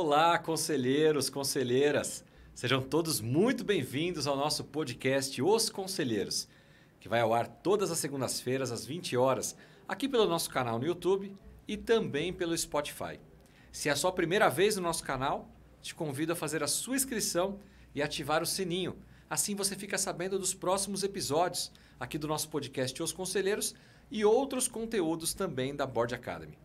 Olá, conselheiros, conselheiras. Sejam todos muito bem-vindos ao nosso podcast Os Conselheiros, que vai ao ar todas as segundas-feiras às 20 horas, aqui pelo nosso canal no YouTube e também pelo Spotify. Se é a sua primeira vez no nosso canal, te convido a fazer a sua inscrição e ativar o sininho. Assim você fica sabendo dos próximos episódios aqui do nosso podcast Os Conselheiros e outros conteúdos também da Board Academy.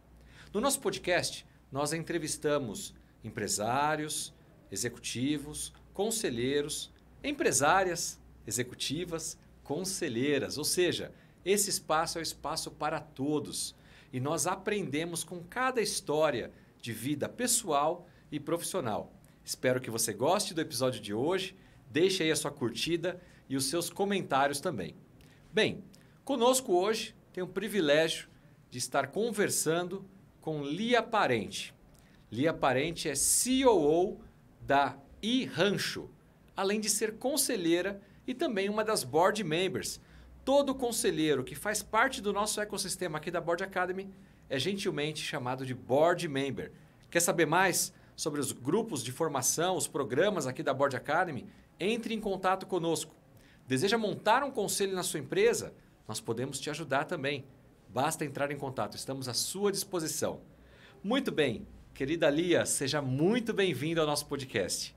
No nosso podcast, nós entrevistamos empresários, executivos, conselheiros, empresárias, executivas, conselheiras. Ou seja, esse espaço é o espaço para todos. E nós aprendemos com cada história de vida pessoal e profissional. Espero que você goste do episódio de hoje. Deixe aí a sua curtida e os seus comentários também. Bem, conosco hoje tenho o privilégio de estar conversando com Lia Parente. Lia Parente é COO da iRancho, além de ser conselheira e também uma das board members. Todo conselheiro que faz parte do nosso ecossistema aqui da Board Academy é gentilmente chamado de board member. Quer saber mais sobre os grupos de formação, os programas aqui da Board Academy? Entre em contato conosco. Deseja montar um conselho na sua empresa? Nós podemos te ajudar também. Basta entrar em contato, estamos à sua disposição. Muito bem, querida Lia, seja muito bem-vinda ao nosso podcast.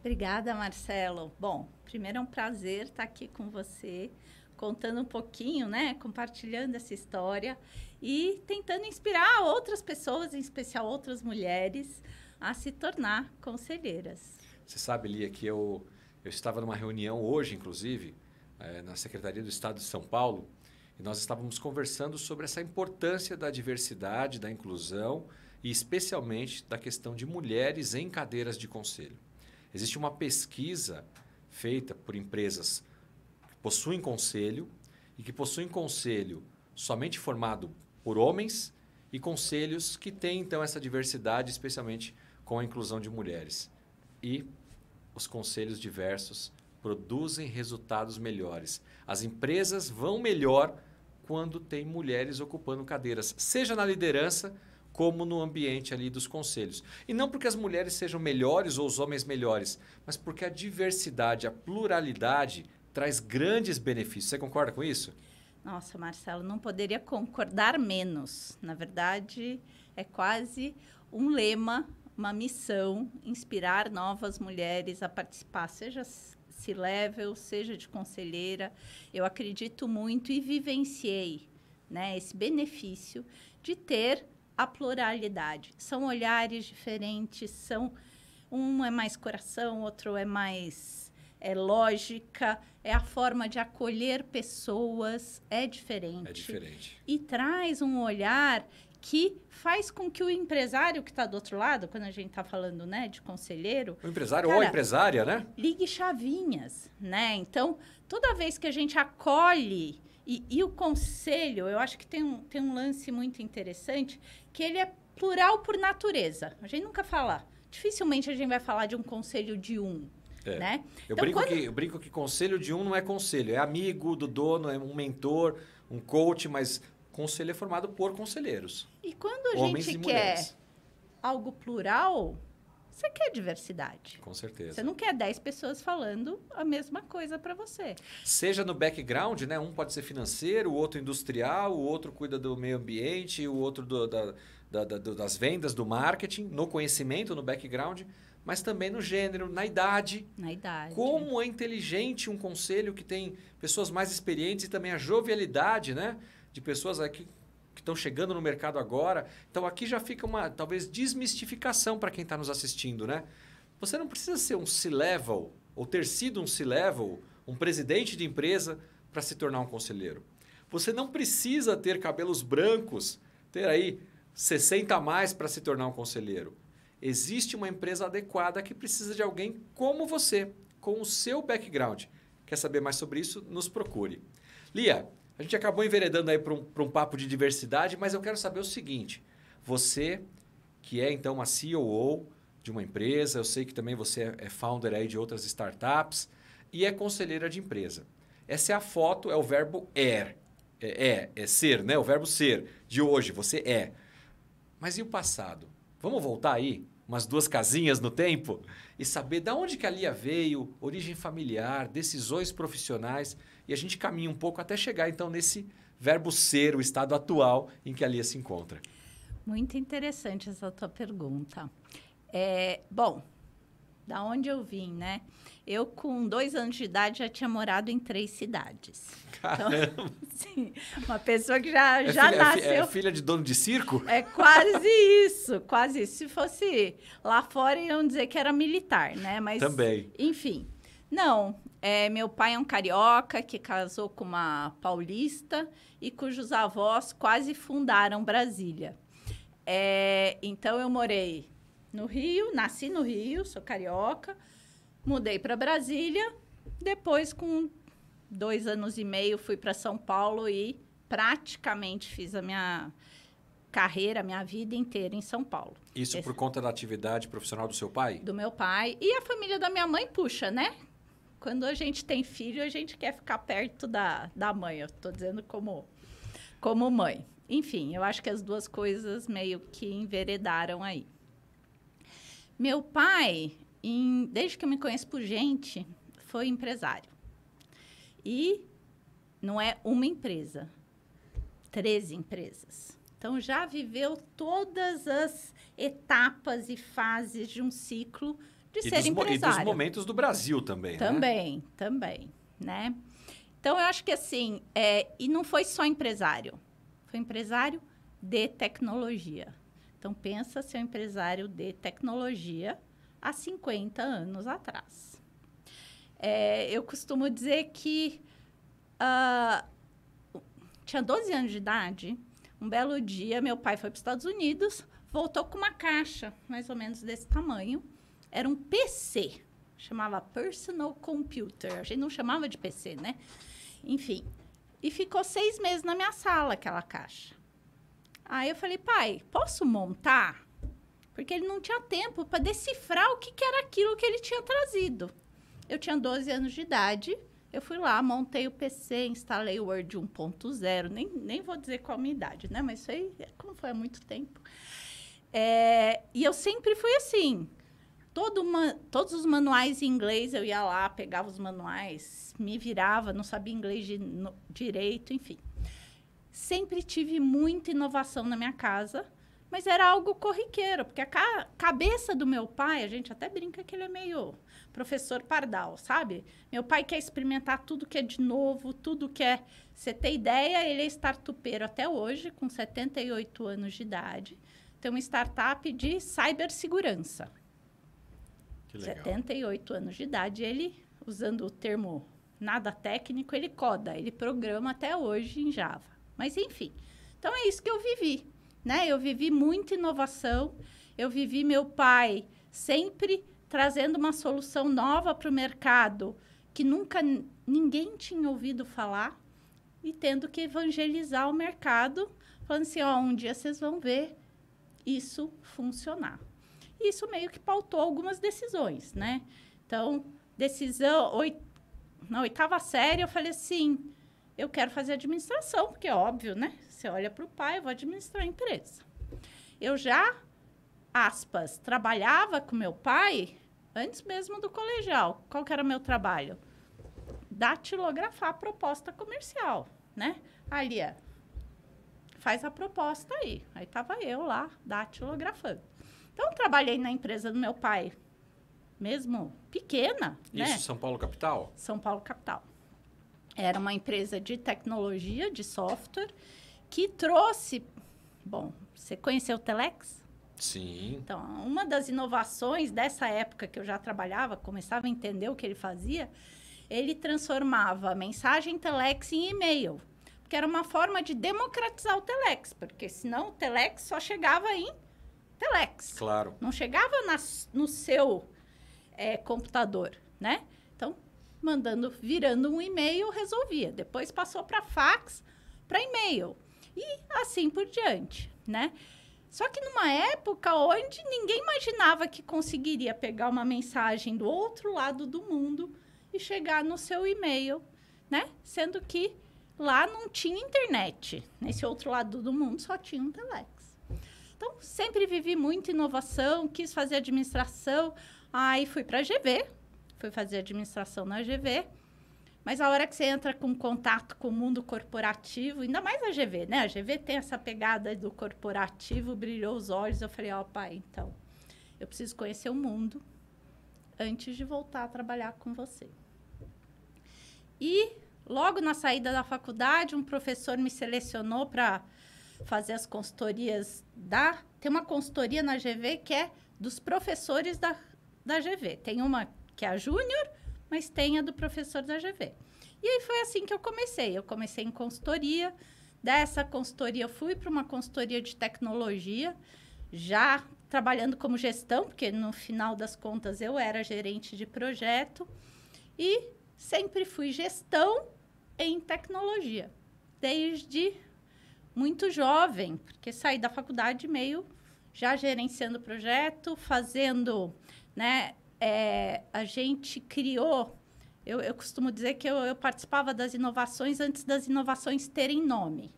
Obrigada, Marcelo. Bom, primeiro é um prazer estar aqui com você, contando um pouquinho, né, compartilhando essa história e tentando inspirar outras pessoas, em especial outras mulheres, a se tornar conselheiras. Você sabe, Lia, que eu estava numa reunião hoje, inclusive, na Secretaria do Estado de São Paulo, e nós estávamos conversando sobre essa importância da diversidade, da inclusão e especialmente da questão de mulheres em cadeiras de conselho. Existe uma pesquisa feita por empresas que possuem conselho e que possuem conselho somente formado por homens e conselhos que têm, então, essa diversidade, especialmente com a inclusão de mulheres. E os conselhos diversos produzem resultados melhores. As empresas vão melhor quando tem mulheres ocupando cadeiras, seja na liderança como no ambiente ali dos conselhos. E não porque as mulheres sejam melhores ou os homens melhores, mas porque a diversidade, a pluralidade traz grandes benefícios. Você concorda com isso? Nossa, Marcelo, não poderia concordar menos. Na verdade, é quase um lema, uma missão, inspirar novas mulheres a participar, seja C-level, seja de conselheira. Eu acredito muito e vivenciei, né, esse benefício de ter a pluralidade. São olhares diferentes, um é mais coração, outro é mais lógica, é a forma de acolher pessoas, é diferente. É diferente. E traz um olhar que faz com que o empresário que está do outro lado, quando a gente está falando, né, de conselheiro... O empresário ou a empresária, né? Ligue chavinhas, né? Então, toda vez que a gente acolhe... E o conselho, eu acho que tem um lance muito interessante, que ele é plural por natureza. A gente nunca fala... Dificilmente a gente vai falar de um conselho de um, né? Eu então, brinco que conselho de um não é conselho. É amigo do dono, é um mentor, um coach, mas... Conselho é formado por conselheiros. E quando a homens gente e quer mulheres. Algo plural, você quer diversidade. Com certeza. Você não quer 10 pessoas falando a mesma coisa para você. Seja no background, né? Um pode ser financeiro, o outro industrial, o outro cuida do meio ambiente, o outro das vendas, do marketing, no conhecimento, no background, mas também no gênero, na idade. Na idade. Como é inteligente um conselho que tem pessoas mais experientes e também a jovialidade, né? De pessoas aqui que estão chegando no mercado agora. Então, aqui já fica uma, talvez, desmistificação para quem está nos assistindo, né? Você não precisa ser um C-level ou ter sido um C-level, um presidente de empresa para se tornar um conselheiro. Você não precisa ter cabelos brancos, ter aí 60 a mais para se tornar um conselheiro. Existe uma empresa adequada que precisa de alguém como você, com o seu background. Quer saber mais sobre isso? Nos procure. Lia, a gente acabou enveredando aí para um papo de diversidade, mas eu quero saber o seguinte. Você, que é então uma COO de uma empresa, eu sei que também você é founder aí de outras startups e é conselheira de empresa. Essa é a foto, é o verbo er. É ser, né? O verbo ser de hoje, você é. Mas e o passado? Vamos voltar aí umas 2 casinhas no tempo e saber de onde que a Lia veio, origem familiar, decisões profissionais, e a gente caminha um pouco até chegar, então, nesse verbo ser, o estado atual em que a Lia se encontra. Muito interessante essa tua pergunta. Bom, da onde eu vim, né? Eu, com 2 anos de idade, já tinha morado em 3 cidades. Caramba! Então, sim, uma pessoa que já nasceu... É filha de dono de circo? É quase isso, quase isso. Se fosse lá fora, iam dizer que era militar, né? Mas, também. Enfim. Não, meu pai é um carioca que casou com uma paulista e cujos avós quase fundaram Brasília. Então, eu morei no Rio, nasci no Rio, sou carioca, mudei para Brasília, depois, com 2 anos e meio, fui para São Paulo e praticamente fiz a minha carreira, a minha vida inteira em São Paulo. Isso por conta da atividade profissional do seu pai? Do meu pai. E a família da minha mãe puxa, né? Quando a gente tem filho, a gente quer ficar perto da mãe. Eu estou dizendo como mãe. Enfim, eu acho que as 2 coisas meio que enveredaram aí. Meu pai, desde que eu me conheço por gente, foi empresário. E não é uma empresa, 13 empresas. Então, já viveu todas as etapas e fases de um ciclo de ser empresário. E dos momentos do Brasil também, né? Também, né? Então, eu acho que assim, e não foi só empresário, foi empresário de tecnologia. Então, pensa ser um empresário de tecnologia há 50 anos atrás. Eu costumo dizer que tinha 12 anos de idade, um belo dia, meu pai foi para os Estados Unidos, voltou com uma caixa, mais ou menos desse tamanho. Era um PC, chamava Personal Computer. A gente não chamava de PC, né? Enfim, e ficou 6 meses na minha sala, aquela caixa. Aí eu falei, pai, posso montar? Porque ele não tinha tempo para decifrar o que era aquilo que ele tinha trazido. Eu tinha 12 anos de idade, eu fui lá, montei o PC, instalei o Word 1.0, nem vou dizer qual a minha idade, né? Mas isso aí, como foi há muito tempo. E eu sempre fui assim, todos os manuais em inglês, eu ia lá, pegava os manuais, me virava, não sabia inglês direito, enfim. Sempre tive muita inovação na minha casa, mas era algo corriqueiro, porque a cabeça do meu pai, a gente até brinca que ele é meio professor pardal, sabe? Meu pai quer experimentar tudo que é de novo, tudo que é... Você tem ideia, ele é startupeiro até hoje, com 78 anos de idade. Tem uma startup de cibersegurança. Que legal. 78 anos de idade, ele, usando o termo nada técnico, ele coda, ele programa até hoje em Java. Mas, enfim, então é isso que eu vivi, né? Eu vivi muita inovação, eu vivi meu pai sempre trazendo uma solução nova para o mercado que nunca ninguém tinha ouvido falar e tendo que evangelizar o mercado, falando assim, um dia vocês vão ver isso funcionar. Isso meio que pautou algumas decisões, né? Então, na 8ª série, eu falei assim, eu quero fazer administração, porque é óbvio, né? Você olha para o pai, eu vou administrar a empresa. Eu já, aspas, trabalhava com meu pai antes mesmo do colegial. Qual que era o meu trabalho? Datilografar a proposta comercial, né? Ali, faz a proposta aí. Aí estava eu lá, datilografando. Então, trabalhei na empresa do meu pai, mesmo pequena, Isso, né? São Paulo, capital? São Paulo, capital. Era uma empresa de tecnologia, de software, que trouxe... Bom, você conheceu o Telex? Sim. Então, uma das inovações dessa época que eu já trabalhava, começava a entender o que ele fazia, ele transformava a mensagem Telex em e-mail, porque era uma forma de democratizar o Telex, porque senão o Telex só chegava em Telex. Claro. Não chegava no seu computador, né? Então, virando um e-mail, resolvia. Depois passou para fax, para e-mail. E assim por diante, né? Só que numa época onde ninguém imaginava que conseguiria pegar uma mensagem do outro lado do mundo e chegar no seu e-mail, né? Sendo que lá não tinha internet. Nesse outro lado do mundo só tinha um Telex. Então, sempre vivi muito inovação, quis fazer administração. Aí fui para a GV, fui fazer administração na GV. Mas a hora que você entra com contato com o mundo corporativo, ainda mais a GV, né? A GV tem essa pegada do corporativo, brilhou os olhos. Eu falei, ó, pai, então, eu preciso conhecer o mundo antes de voltar a trabalhar com você. E logo na saída da faculdade, um professor me selecionou para fazer as consultorias Tem uma consultoria na GV que é dos professores da GV. Tem uma que é a Júnior, mas tem a do professor da GV. E aí foi assim que eu comecei. Eu comecei em consultoria. Dessa consultoria, eu fui para uma consultoria de tecnologia, já trabalhando como gestão, porque no final das contas eu era gerente de projeto. E sempre fui gestão em tecnologia, desde muito jovem, porque saí da faculdade meio já gerenciando projeto, fazendo, né? A gente criou, eu costumo dizer que eu participava das inovações antes das inovações terem nome.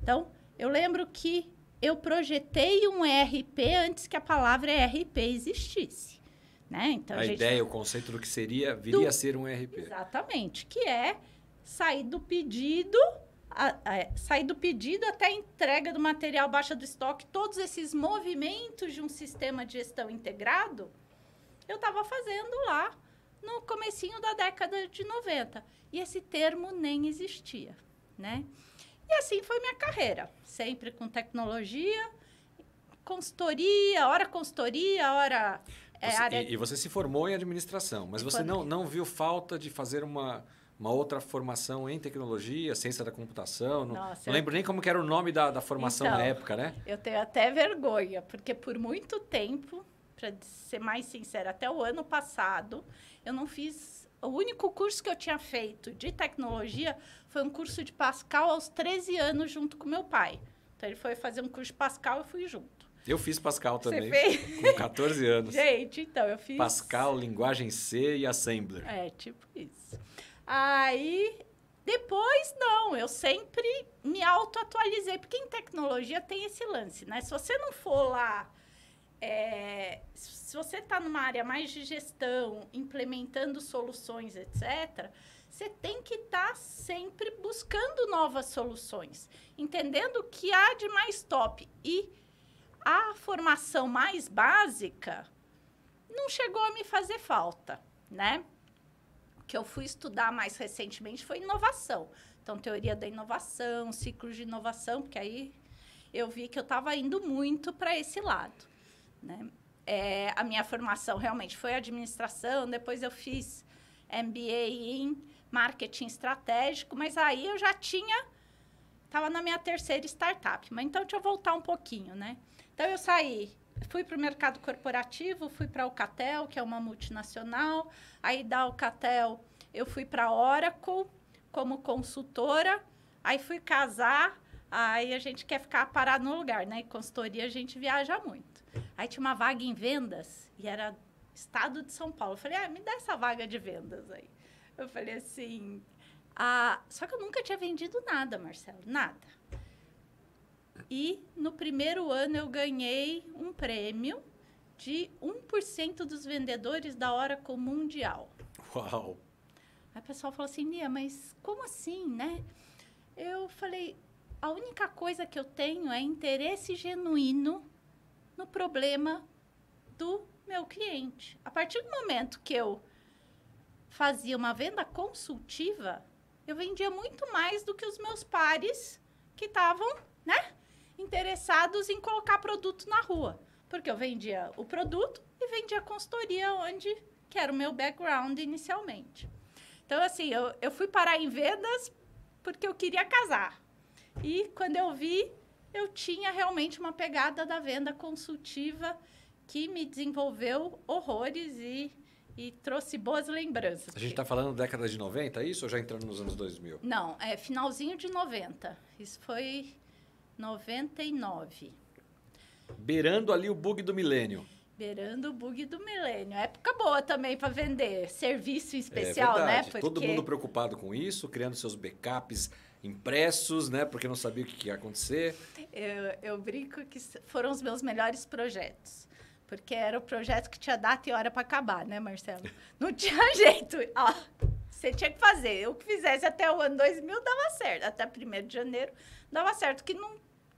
Então, eu lembro que eu projetei um ERP antes que a palavra ERP existisse. Né? Então, a ideia, o conceito do que seria, viria a ser um ERP. Exatamente, que é sair do pedido... sair do pedido até a entrega do material, baixa do estoque, todos esses movimentos de um sistema de gestão integrado, eu estava fazendo lá no comecinho da década de 90. E esse termo nem existia, né? E assim foi minha carreira, sempre com tecnologia, consultoria, hora... E você se formou em administração, mas você não viu falta de fazer uma outra formação em tecnologia, ciência da computação. Não lembro nem como que era o nome da formação na época, né? Eu tenho até vergonha, porque por muito tempo, para ser mais sincera, até o ano passado, eu não fiz... O único curso que eu tinha feito de tecnologia foi um curso de Pascal aos 13 anos, junto com meu pai. Então, ele foi fazer um curso de Pascal e eu fui junto. Eu fiz Pascal também, Você fez? com 14 anos. Gente, então, eu fiz... Pascal, linguagem C e Assembler. Tipo isso. Aí, depois, não, eu sempre me auto-atualizei, porque em tecnologia tem esse lance, né? Se você não for lá, se você está numa área mais de gestão, implementando soluções, etc., você tem que estar sempre buscando novas soluções, entendendo o que há de mais top. E a formação mais básica não chegou a me fazer falta, né? O que eu fui estudar mais recentemente foi inovação. Então, teoria da inovação, ciclos de inovação, porque aí eu vi que eu estava indo muito para esse lado, né? A minha formação realmente foi administração, depois eu fiz MBA em marketing estratégico, mas aí eu já estava na minha terceira startup. Mas então, deixa eu voltar um pouquinho, né? Então, eu fui para o mercado corporativo, fui para a Alcatel, que é uma multinacional. Aí, da Alcatel, eu fui para a Oracle como consultora. Aí, fui casar. Aí, a gente quer ficar parado no lugar, né? E consultoria, a gente viaja muito. Aí, tinha uma vaga em vendas e era estado de São Paulo. Eu falei, me dá essa vaga de vendas aí. Eu falei assim... só que eu nunca tinha vendido nada, Marcelo, nada. E no primeiro ano eu ganhei um prêmio de 1% dos vendedores da Oracle Mundial. Uau! Aí o pessoal falou assim, Nia, mas como assim, né? Eu falei, a única coisa que eu tenho é interesse genuíno no problema do meu cliente. A partir do momento que eu fazia uma venda consultiva, eu vendia muito mais do que os meus pares que estavam, né, interessados em colocar produto na rua. Porque eu vendia o produto e vendia a consultoria, que era o meu background inicialmente. Então, assim, eu fui parar em vendas porque eu queria casar. E quando eu vi, eu tinha realmente uma pegada da venda consultiva que me desenvolveu horrores e trouxe boas lembranças. A gente está falando da década de 90, é isso? Ou já entrando nos anos 2000? Não, finalzinho de 90. Isso foi 99. Beirando ali o bug do milênio. Beirando o bug do milênio. Época boa também para vender serviço especial, né? Porque... Todo mundo preocupado com isso, criando seus backups impressos, né? Porque não sabia o que ia acontecer. Eu brinco que foram os meus melhores projetos. Porque era o projeto que tinha data e hora para acabar, né, Marcelo? Não tinha jeito. Ó, você tinha que fazer. Eu que fizesse até o ano 2000 dava certo. Até 1º de janeiro dava certo. Que não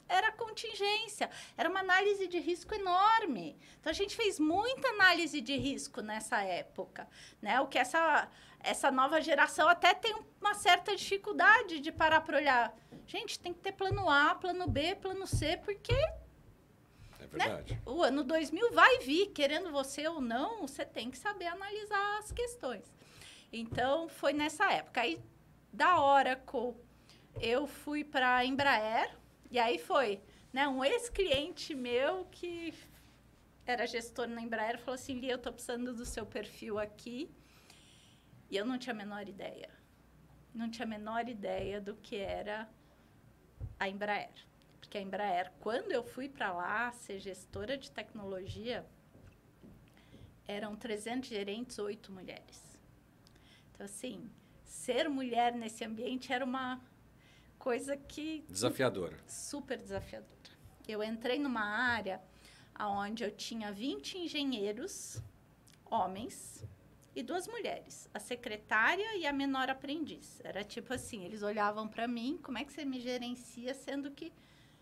era contingência. Era uma análise de risco enorme. Então, a gente fez muita análise de risco nessa época. Né? O que essa nova geração até tem uma certa dificuldade de parar para olhar. Gente, tem que ter plano A, plano B, plano C, porque... É verdade. Né? O ano 2000 vai vir, querendo você ou não, você tem que saber analisar as questões. Então, foi nessa época. Aí, da Oracle, eu fui para a Embraer, e aí foi, né, um ex-cliente meu que era gestor na Embraer, falou assim, Lia, eu estou precisando do seu perfil aqui. E eu não tinha a menor ideia. Não tinha a menor ideia do que era a Embraer. Porque a Embraer, quando eu fui para lá ser gestora de tecnologia, eram 300 gerentes, 8 mulheres. Então, assim, ser mulher nesse ambiente era uma coisa que... Desafiadora. Super desafiadora. Eu entrei numa área onde eu tinha 20 engenheiros, homens, e 2 mulheres, a secretária e a menor aprendiz. Era tipo assim, eles olhavam para mim, como é que você me gerencia, sendo que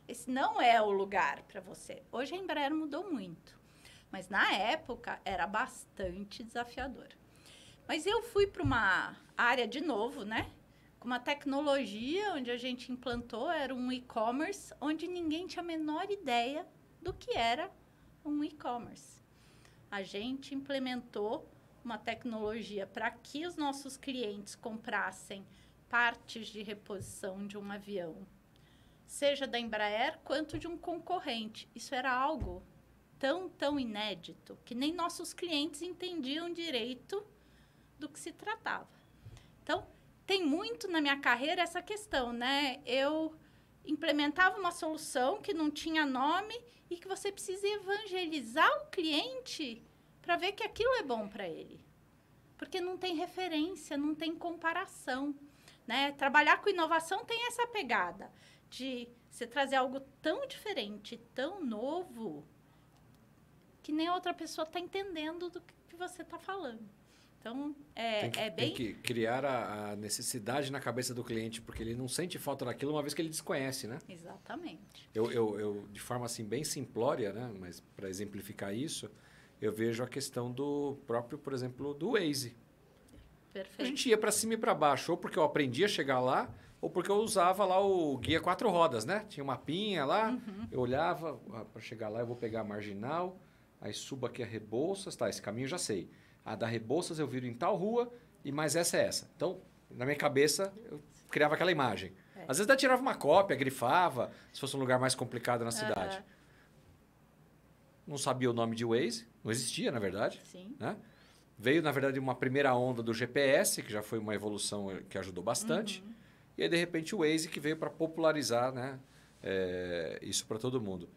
esse não é o lugar para você. Hoje a Embraer mudou muito, mas na época era bastante desafiador. Mas eu fui para uma área, de novo, né? Com uma tecnologia onde a gente implantou, era um e-commerce, onde ninguém tinha a menor ideia do que era um e-commerce. A gente implementou uma tecnologia para que os nossos clientes comprassem partes de reposição de um avião, seja da Embraer quanto de um concorrente. Isso era algo tão inédito que nem nossos clientes entendiam direito do que se tratava. Então, tem muito na minha carreira essa questão, né? Eu implementava uma solução que não tinha nome e que você precisa evangelizar o cliente para ver que aquilo é bom para ele. Porque não tem referência, não tem comparação, né? Trabalhar com inovação tem essa pegada de você trazer algo tão diferente, tão novo, que nem a outra pessoa está entendendo do que você está falando. Então, Tem que criar a necessidade na cabeça do cliente, porque ele não sente falta daquilo uma vez que ele desconhece, né? Exatamente. Eu de forma assim bem simplória, né? Mas para exemplificar isso, eu vejo a questão do próprio, por exemplo, do Waze. Perfeito. A gente ia para cima e para baixo, ou porque eu aprendi a chegar lá, ou porque eu usava lá o guia 4 rodas, né? Tinha um mapinha lá, eu olhava, para chegar lá eu vou pegar a Marginal, aí subo aqui a Rebouças, tá, esse caminho eu já sei. A da Rebouças eu viro em tal rua, e mais essa é essa. Então, na minha cabeça, eu criava aquela imagem. Às vezes eu tirava uma cópia, grifava, se fosse um lugar mais complicado na cidade. Não sabia o nome de Waze, não existia, na verdade. Sim. Né? Veio, na verdade, uma primeira onda do GPS, que já foi uma evolução que ajudou bastante. E aí, de repente, o Waze que veio para popularizar, né, isso para todo mundo.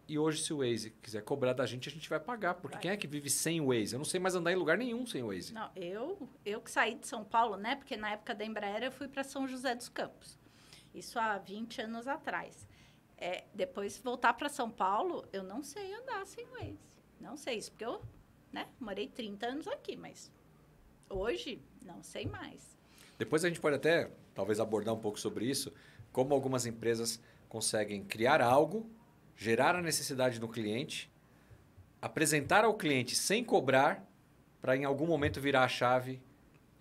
E hoje, se o Waze quiser cobrar da gente, a gente vai pagar. Porque quem é que vive sem o Waze? Eu não sei mais andar em lugar nenhum sem o Waze. Não, eu que saí de São Paulo, né? Porque na época da Embraer eu fui para São José dos Campos. Isso há 20 anos atrás. Depois, voltar para São Paulo, eu não sei andar sem o Waze. Não sei isso, porque eu, né, morei 30 anos aqui, mas hoje não sei mais. Depois a gente pode até, talvez, abordar um pouco sobre isso, como algumas empresas conseguem criar algo, gerar a necessidade do cliente, apresentar ao cliente sem cobrar, para em algum momento virar a chave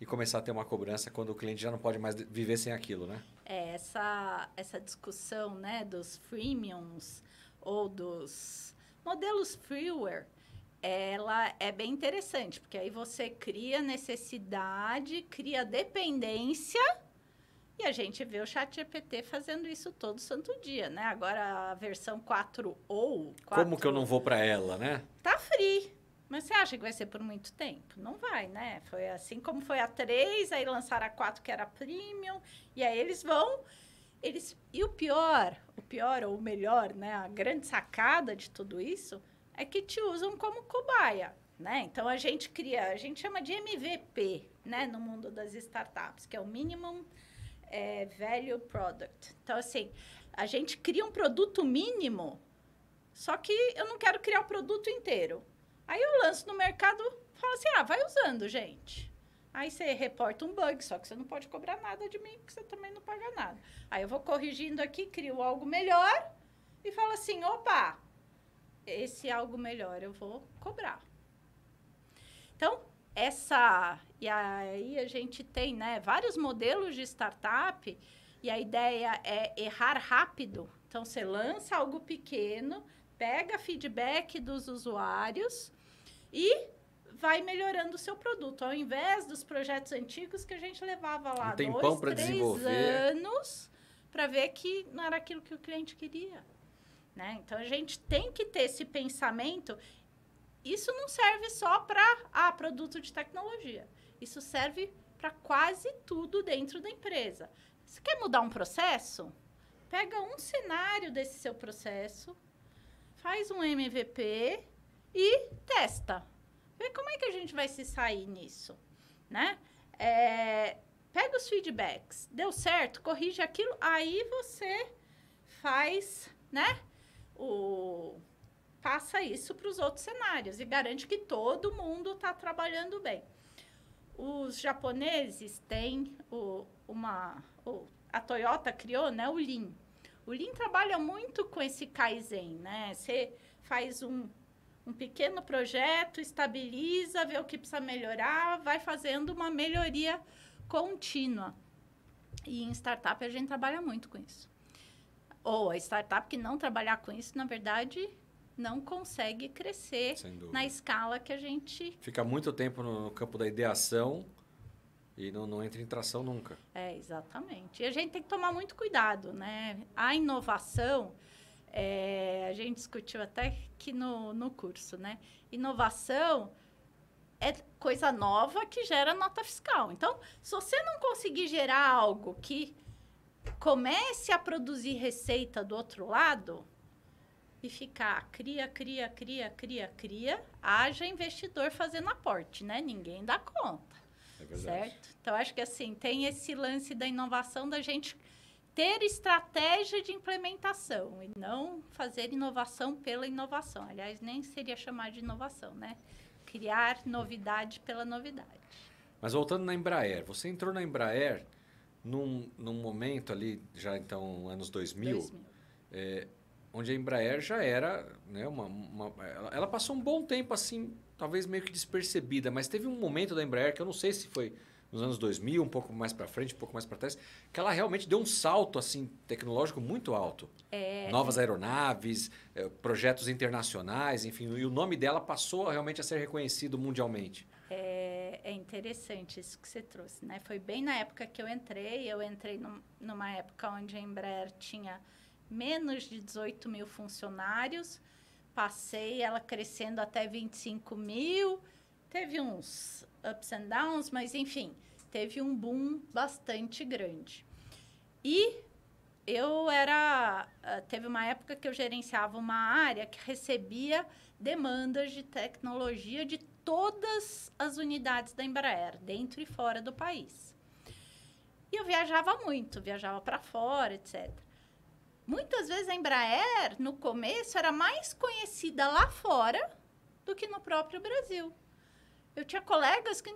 e começar a ter uma cobrança quando o cliente já não pode mais viver sem aquilo, né? Essa discussão, né, dos freemiums ou dos modelos freeware, ela é bem interessante, porque aí você cria necessidade, cria dependência, e a gente vê o ChatGPT fazendo isso todo santo dia, né? Agora a versão 4 ou 4... Como que eu não vou para ela, né? Tá free. Mas você acha que vai ser por muito tempo? Não vai, né? Foi assim como foi a 3, aí lançaram a 4 que era premium, e aí eles vão... E o pior ou o melhor, né? A grande sacada de tudo isso é que te usam como cobaia, né? Então a gente chama de MVP, né? No mundo das startups, que é o Minimum value product. Então, assim, a gente cria um produto mínimo, só que eu não quero criar o produto inteiro. Aí eu lanço no mercado, falo assim, vai usando, gente. Aí você reporta um bug, só que você não pode cobrar nada de mim, porque você também não paga nada. Aí eu vou corrigindo aqui, crio algo melhor e falo assim, opa, esse algo melhor eu vou cobrar. Então, e aí a gente tem, né, vários modelos de startup e a ideia é errar rápido. Então, você lança algo pequeno, pega feedback dos usuários e vai melhorando o seu produto. Ao invés dos projetos antigos que a gente levava lá 2, 3 anos para ver que não era aquilo que o cliente queria. Né? Então, a gente tem que ter esse pensamento. Isso não serve só para produto de tecnologia. Isso serve para quase tudo dentro da empresa. Você quer mudar um processo? Pega um cenário desse seu processo, faz um MVP e testa. Vê como é que a gente vai se sair nisso, né? Pega os feedbacks. Deu certo? Corrige aquilo. Aí você faz, né? Passa isso para os outros cenários e garante que todo mundo está trabalhando bem. Os japoneses têm a Toyota criou, né, o Lean. O Lean trabalha muito com esse Kaizen, né? Você faz um pequeno projeto, estabiliza, vê o que precisa melhorar, vai fazendo uma melhoria contínua. E em startup a gente trabalha muito com isso. Ou a startup que não trabalhar com isso, na verdade, não consegue crescer na escala que a gente... Fica muito tempo no campo da ideação e não entra em tração nunca. Exatamente. E a gente tem que tomar muito cuidado, né? A inovação, a gente discutiu até aqui no curso, né? Inovação é coisa nova que gera nota fiscal. Então, se você não conseguir gerar algo que comece a produzir receita do outro lado e ficar cria, haja investidor fazendo aporte, né? Ninguém dá conta. É verdade. Certo? Então, acho que assim, tem esse lance da inovação, da gente ter estratégia de implementação e não fazer inovação pela inovação. Aliás, nem seria chamar de inovação, né? Criar novidade pela novidade. Mas voltando na Embraer, você entrou na Embraer num momento ali, já então, anos 2000. Onde a Embraer já era, né, ela passou um bom tempo assim, talvez meio que despercebida, mas teve um momento da Embraer, que eu não sei se foi nos anos 2000, um pouco mais para frente, um pouco mais para trás, que ela realmente deu um salto assim tecnológico muito alto. Novas aeronaves, projetos internacionais, enfim, e o nome dela passou realmente a ser reconhecido mundialmente. É interessante isso que você trouxe, né? Foi bem na época que eu entrei numa época onde a Embraer tinha menos de 18 mil funcionários, passei ela crescendo até 25 mil, teve uns ups and downs, mas enfim, teve um boom bastante grande. E teve uma época que eu gerenciava uma área que recebia demandas de tecnologia de todas as unidades da Embraer, dentro e fora do país. E eu viajava muito, viajava para fora, etc. Muitas vezes a Embraer, no começo, era mais conhecida lá fora do que no próprio Brasil. Eu tinha colegas que,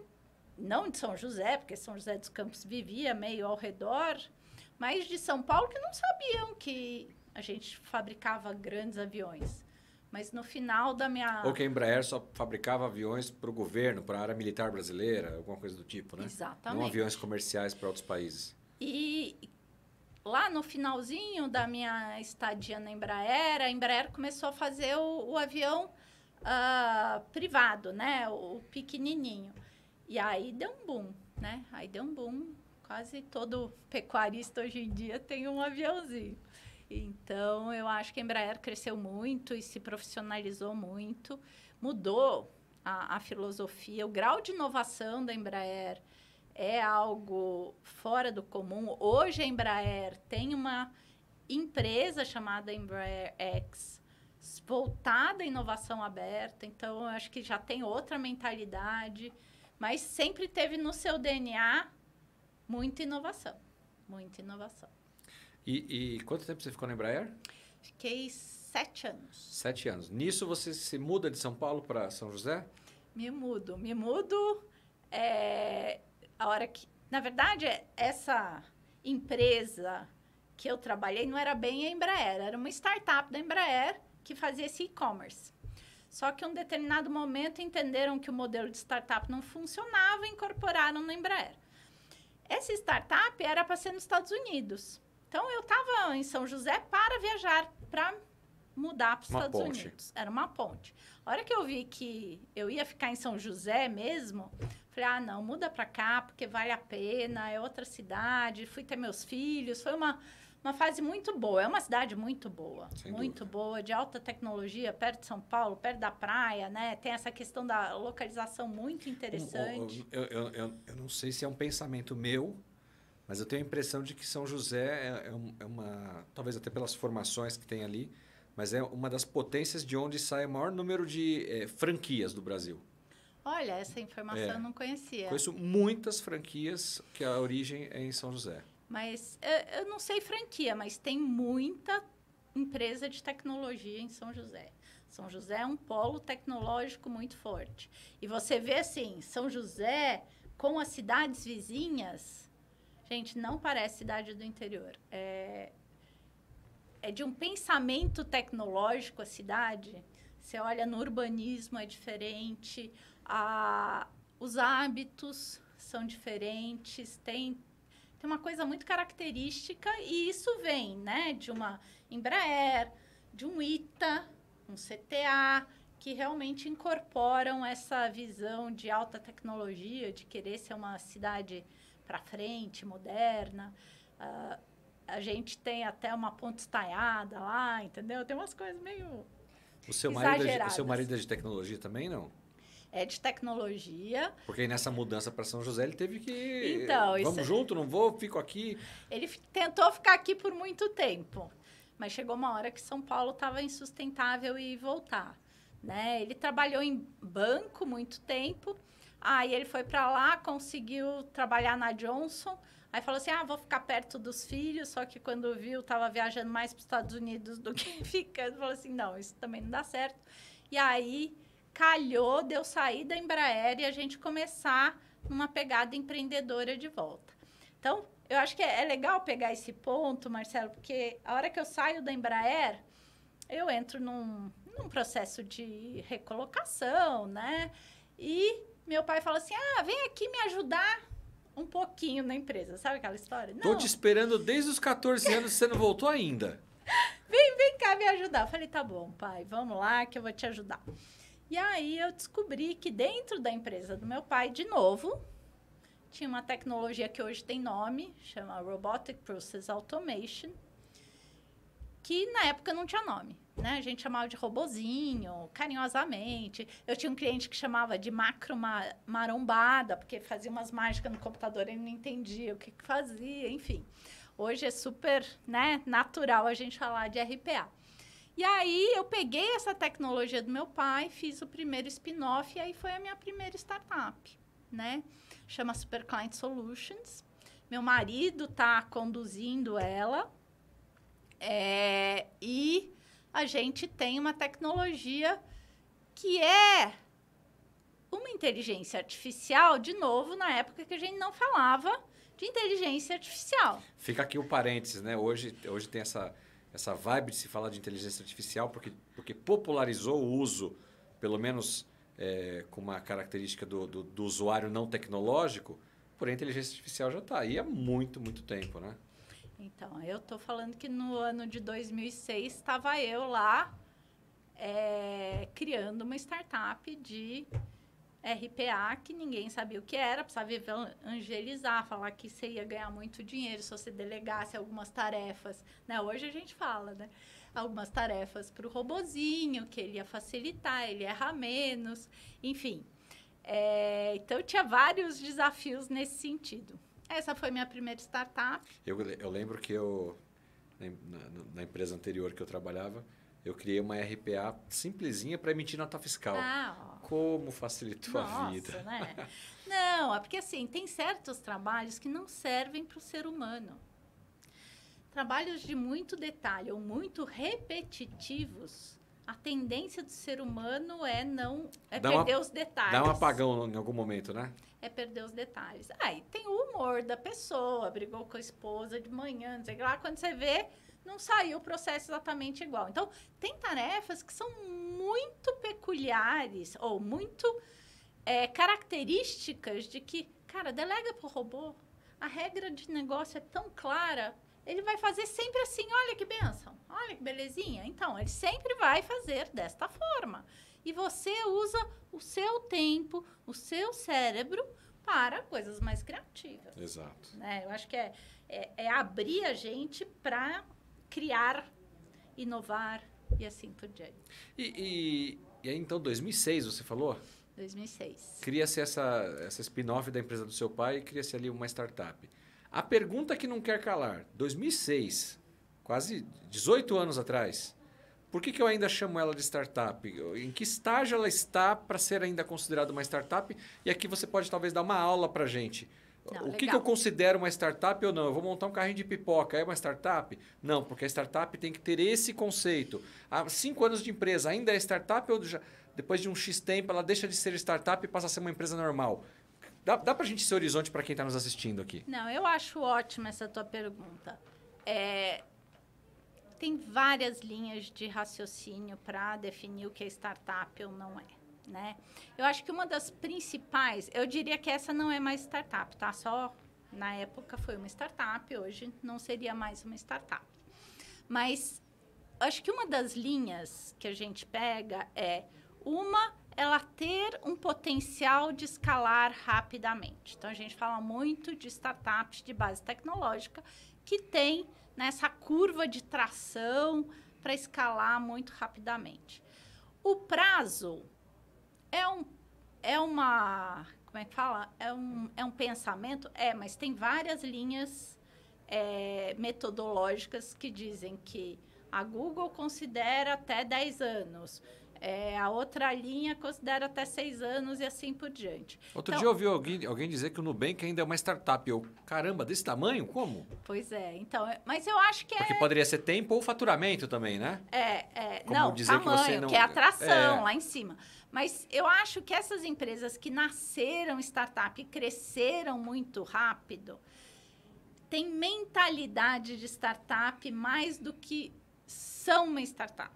não de São José, porque São José dos Campos vivia meio ao redor, mas de São Paulo que não sabiam que a gente fabricava grandes aviões. Mas no final da minha... Ou que a Embraer só fabricava aviões para o governo, para a área militar brasileira, alguma coisa do tipo, né? Exatamente. Não aviões comerciais para outros países. E lá no finalzinho da minha estadia na Embraer, a Embraer começou a fazer o avião privado, né? O pequenininho. E aí deu um boom, né? Aí deu um boom. Quase todo pecuarista hoje em dia tem um aviãozinho. Então, eu acho que a Embraer cresceu muito e se profissionalizou muito. Mudou a filosofia, o grau de inovação da Embraer é algo fora do comum. Hoje, a Embraer tem uma empresa chamada Embraer X, voltada à inovação aberta. Então, eu acho que já tem outra mentalidade, mas sempre teve no seu DNA muita inovação. Muita inovação. E quanto tempo você ficou na Embraer? Fiquei 7 anos. 7 anos. Nisso você se muda de São Paulo para São José? Me mudo. A hora que... Na verdade, essa empresa que eu trabalhei não era bem a Embraer, era uma startup da Embraer que fazia esse e-commerce. Só que em um determinado momento entenderam que o modelo de startup não funcionava e incorporaram na Embraer. Essa startup era para ser nos Estados Unidos. Então, eu estava em São José para viajar, para mudar para os Estados Unidos. Era uma ponte. A hora que eu vi que eu ia ficar em São José mesmo, falei, não, muda para cá, porque vale a pena, é outra cidade, fui ter meus filhos. Foi uma fase muito boa. É uma cidade muito boa. Sem muito dúvida. boa, de alta tecnologia, perto de São Paulo, perto da praia, né? Tem essa questão da localização muito interessante. Eu não sei se é um pensamento meu, mas eu tenho a impressão de que São José é uma... Talvez até pelas formações que tem ali, mas é uma das potências de onde sai o maior número de franquias do Brasil. Olha, essa informação eu não conhecia. Conheço muitas franquias que a origem é em São José. Mas eu não sei franquia, mas tem muita empresa de tecnologia em São José. São José é um polo tecnológico muito forte. E você vê assim, São José com as cidades vizinhas, gente, não parece cidade do interior. É de um pensamento tecnológico a cidade. Você olha no urbanismo, é diferente. Os hábitos são diferentes. Tem uma coisa muito característica e isso vem, né, de uma Embraer, de um ITA, um CTA, que realmente incorporam essa visão de alta tecnologia, de querer ser uma cidade para frente, moderna. A gente tem até uma ponte estaiada lá, entendeu? Tem umas coisas meio exageradas. O seu marido é de tecnologia também, não? É de tecnologia. Porque aí nessa mudança para São José ele teve que... Então, vamos junto, não vou, fico aqui. Ele tentou ficar aqui por muito tempo, mas chegou uma hora que São Paulo estava insustentável e voltar, né? Ele trabalhou em banco muito tempo, aí ele foi para lá, conseguiu trabalhar na Johnson, aí falou assim, vou ficar perto dos filhos, só que quando viu, estava viajando mais para os Estados Unidos do que ficando, falou assim, não, isso também não dá certo. E aí... calhou de eu sair da Embraer e a gente começar numa pegada empreendedora de volta. Então, eu acho que é legal pegar esse ponto, Marcelo, porque a hora que eu saio da Embraer, eu entro num processo de recolocação, né? E meu pai fala assim, vem aqui me ajudar um pouquinho na empresa. Sabe aquela história? Tô te esperando desde os 14 anos, você não voltou ainda. Vem cá me ajudar. Eu falei, tá bom, pai, vamos lá que eu vou te ajudar. E aí eu descobri que dentro da empresa do meu pai, de novo, tinha uma tecnologia que hoje tem nome, chama Robotic Process Automation, que na época não tinha nome, né? A gente chamava de robozinho, carinhosamente. Eu tinha um cliente que chamava de macro marombada, porque fazia umas mágicas no computador e ele não entendia o que fazia, enfim. Hoje é super, né, natural a gente falar de RPA. E aí, eu peguei essa tecnologia do meu pai, fiz o primeiro spin-off e aí foi a minha primeira startup, né? Chama Super Client Solutions. Meu marido está conduzindo ela. E a gente tem uma tecnologia que é uma inteligência artificial, de novo, na época que a gente não falava de inteligência artificial. Fica aqui o parênteses, né? Hoje tem essa vibe de se falar de inteligência artificial, porque popularizou o uso, pelo menos com uma característica do usuário não tecnológico, porém a inteligência artificial já está aí há muito, muito tempo, né? Então, eu estou falando que no ano de 2006 estava eu lá criando uma startup de RPA que ninguém sabia o que era, precisava evangelizar, falar que você ia ganhar muito dinheiro se você delegasse algumas tarefas, né? Hoje a gente fala, né? Algumas tarefas para o robozinho, que ele ia facilitar, ele erra menos, enfim. Então, eu tinha vários desafios nesse sentido. Essa foi minha primeira startup. Eu lembro que na empresa anterior que eu trabalhava, eu criei uma RPA simplesinha para emitir nota fiscal. Como facilitou a vida. Né? Não, é porque assim, tem certos trabalhos que não servem para o ser humano. trabalhos de muito detalhe ou muito repetitivos, a tendência do ser humano é perder os detalhes. Dá um apagão em algum momento, né? É perder os detalhes. Aí tem o humor da pessoa, brigou com a esposa de manhã, não sei lá, quando você vê, não saiu o processo exatamente igual. Então, tem tarefas que são muito peculiares ou muito características de que, cara, delega para o robô, a regra de negócio é tão clara, ele vai fazer sempre assim, olha que bênção, olha que belezinha. Então, ele sempre vai fazer desta forma. E você usa o seu tempo, o seu cérebro para coisas mais criativas. Exato. Né? Eu acho que é abrir a gente para criar, inovar e assim por diante. E aí, então, 2006, você falou? 2006. Cria-se essa spin-off da empresa do seu pai e cria-se ali uma startup. A pergunta que não quer calar, 2006, quase 18 anos atrás, por que eu ainda chamo ela de startup? Em que estágio ela está para ser ainda considerada uma startup? E aqui você pode talvez dar uma aula para a gente. O que eu considero uma startup ou não? Eu vou montar um carrinho de pipoca, é uma startup? Não, porque a startup tem que ter esse conceito. Há 5 anos de empresa, ainda é startup ou depois de um X tempo ela deixa de ser startup e passa a ser uma empresa normal? Dá para a gente esse horizonte para quem está nos assistindo aqui? Não, eu acho ótima essa tua pergunta. Tem várias linhas de raciocínio para definir o que é startup ou não é, né? Eu acho que uma das principais, eu diria que essa não é mais startup, tá? Só na época foi uma startup, hoje não seria mais uma startup. Mas acho que uma das linhas que a gente pega ela ter um potencial de escalar rapidamente. Então, a gente fala muito de startups de base tecnológica que tem nessa curva de tração para escalar muito rapidamente. O prazo como é que fala? É um pensamento? Mas tem várias linhas metodológicas que dizem que a Google considera até 10 anos. A outra linha considera até 6 anos e assim por diante. Outro dia eu ouvi alguém dizer que o Nubank ainda é uma startup. Caramba, desse tamanho? Como? Pois é. Então, mas eu acho que Porque poderia ser tempo ou faturamento também, né? Como não, dizer tamanho, que você não... que é atração lá em cima. Mas eu acho que essas empresas que nasceram startup e cresceram muito rápido têm mentalidade de startup mais do que são uma startup.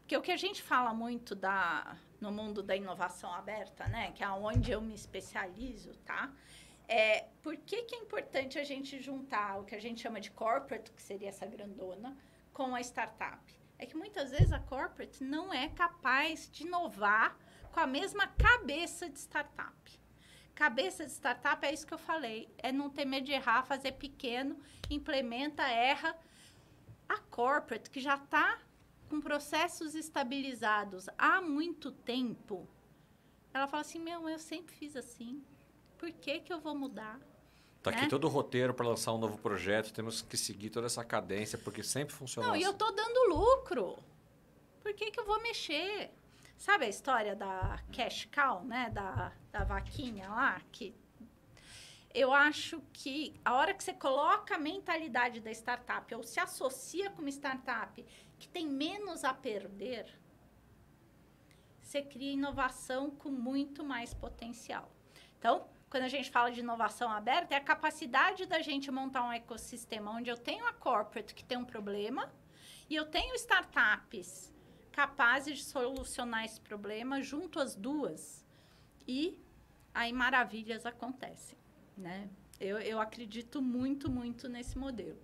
Porque o que a gente fala muito no mundo da inovação aberta, né, que é onde eu me especializo, tá? Por que é importante a gente juntar o que a gente chama de corporate, que seria essa grandona, com a startup? É que muitas vezes a corporate não é capaz de inovar com a mesma cabeça de startup. Cabeça de startup é isso que eu falei, é não ter medo de errar, fazer pequeno, implementa, erra. A corporate, que já está com processos estabilizados há muito tempo, ela fala assim, eu sempre fiz assim, por que eu vou mudar? Está aqui todo o roteiro para lançar um novo projeto, temos que seguir toda essa cadência, porque sempre funcionou assim. E eu estou dando lucro, por que eu vou mexer? Sabe a história da cash cow, né? Da vaquinha lá? Que eu acho que a hora que você coloca a mentalidade da startup ou se associa com uma startup que tem menos a perder, você cria inovação com muito mais potencial. Então, quando a gente fala de inovação aberta, é a capacidade da gente montar um ecossistema onde eu tenho a corporate que tem um problema e eu tenho startups capazes de solucionar esse problema junto às duas. E aí maravilhas acontecem, né? Eu acredito muito, muito nesse modelo.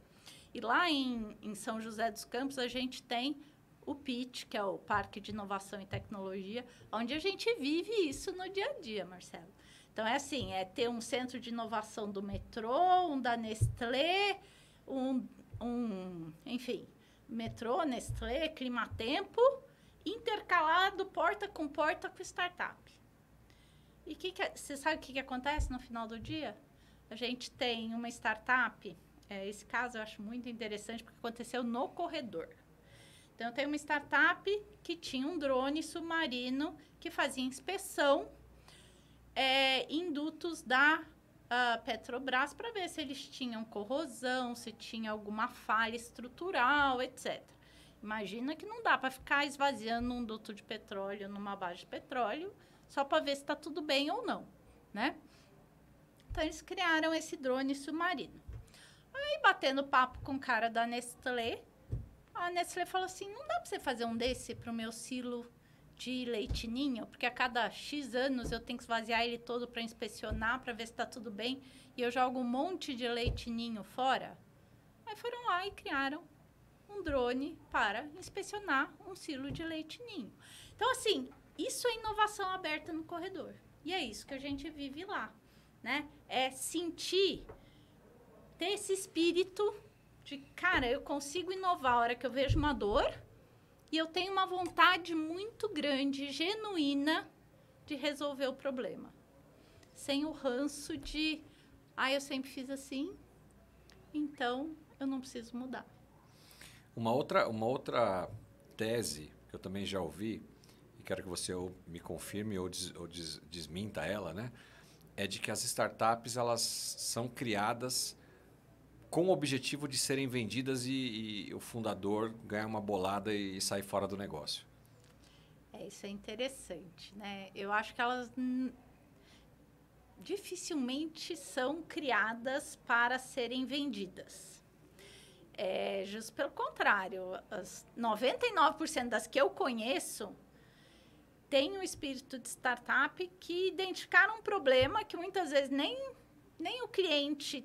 E lá em São José dos Campos, a gente tem o PIT, que é o Parque de Inovação e Tecnologia, onde a gente vive isso no dia a dia, Marcelo. Então, é ter um centro de inovação do metrô, um da Nestlé, enfim, metrô, Nestlé, Climatempo, intercalado porta com startup. E você sabe o que acontece no final do dia? A gente tem uma startup, esse caso eu acho muito interessante, porque aconteceu no corredor. Então, eu tenho uma startup que tinha um drone submarino que fazia inspeção em dutos da a Petrobras para ver se eles tinham corrosão, se tinha alguma falha estrutural, etc. Imagina que não dá para ficar esvaziando um duto de petróleo numa base de petróleo só para ver se está tudo bem ou não, né? Então, eles criaram esse drone submarino. Aí, batendo papo com o cara da Nestlé, a Nestlé falou assim, não dá para você fazer um desse para o meu silo de leite ninho? Porque a cada X anos eu tenho que esvaziar ele todo para inspecionar, para ver se está tudo bem, e eu jogo um monte de leite ninho fora. Aí foram lá e criaram um drone para inspecionar um silo de leite ninho. Então, assim, isso é inovação aberta no corredor. E é isso que a gente vive lá, né? É sentir, ter esse espírito de, cara, eu consigo inovar a hora que eu vejo uma dor e eu tenho uma vontade muito grande, genuína, de resolver o problema. Sem o ranço de, eu sempre fiz assim, então eu não preciso mudar. Uma outra tese que eu também já ouvi, e quero que você ou me confirme ou desminta ela, né? É de que as startups elas são criadas com o objetivo de serem vendidas e o fundador ganhar uma bolada e sair fora do negócio. Isso é interessante, né? Eu acho que elas dificilmente são criadas para serem vendidas. Justo pelo contrário, as 99% das que eu conheço têm um espírito de startup que identificaram um problema que muitas vezes nem o cliente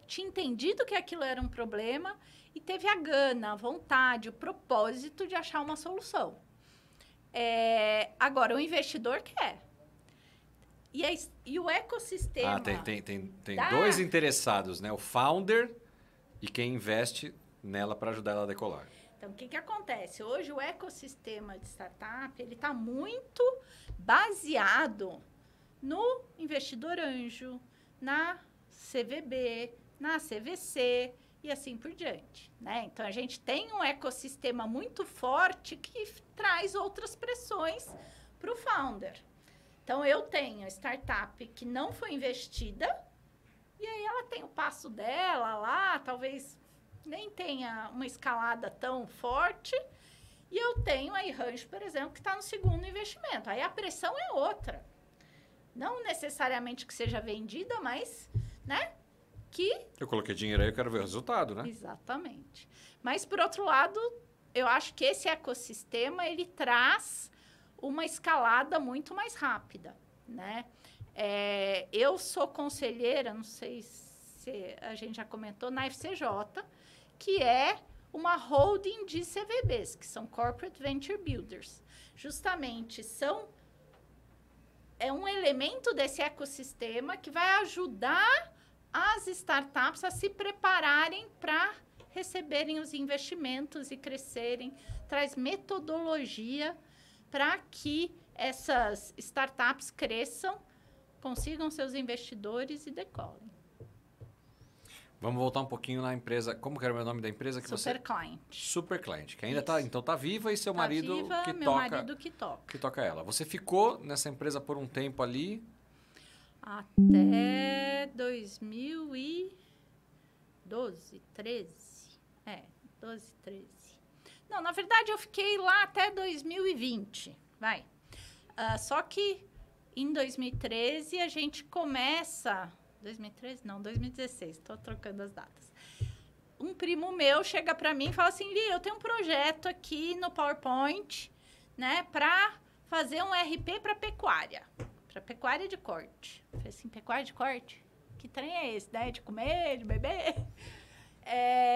tinha entendido que aquilo era um problema e teve a gana, a vontade, o propósito de achar uma solução. Agora, o investidor quer. E o ecossistema... Tem dois interessados, né? O founder e quem investe nela para ajudar ela a decolar. Então, o que acontece? Hoje, o ecossistema de startup ele está muito baseado no investidor anjo, na CVB, na CVC e assim por diante, né? Então, a gente tem um ecossistema muito forte que traz outras pressões para o founder. Então, eu tenho startup que não foi investida e aí ela tem o passo dela lá, talvez nem tenha uma escalada tão forte. E eu tenho a iRange, por exemplo, que está no segundo investimento. Aí a pressão é outra. Não necessariamente que seja vendida, mas, né? Que... Eu coloquei dinheiro aí, eu quero ver o resultado, né? Exatamente. Mas, por outro lado, eu acho que esse ecossistema, ele traz uma escalada muito mais rápida, né? Eu sou conselheira, não sei se a gente já comentou, na FCJ, que é uma holding de CVBs, que são Corporate Venture Builders. Justamente é um elemento desse ecossistema que vai ajudar as startups a se prepararem para receberem os investimentos e crescerem, traz metodologia para que essas startups cresçam, consigam seus investidores e decolem. Vamos voltar um pouquinho na empresa. Como que era o nome da empresa que Superclient. Superclient, que ainda está viva e seu marido viva, que meu toca. marido que toca. Que toca ela. Você ficou nessa empresa por um tempo ali? Até 2012, 13. 12, 13. Não, na verdade eu fiquei lá até 2020, vai. Só que em 2013 a gente começa... 2013? Não, 2016. Estou trocando as datas. Um primo meu chega para mim e fala assim, Li, eu tenho um projeto aqui no PowerPoint, né, para fazer um RP para pecuária. Para pecuária de corte. Eu falei assim, pecuária de corte? Que trem é esse, né? De comer, de beber?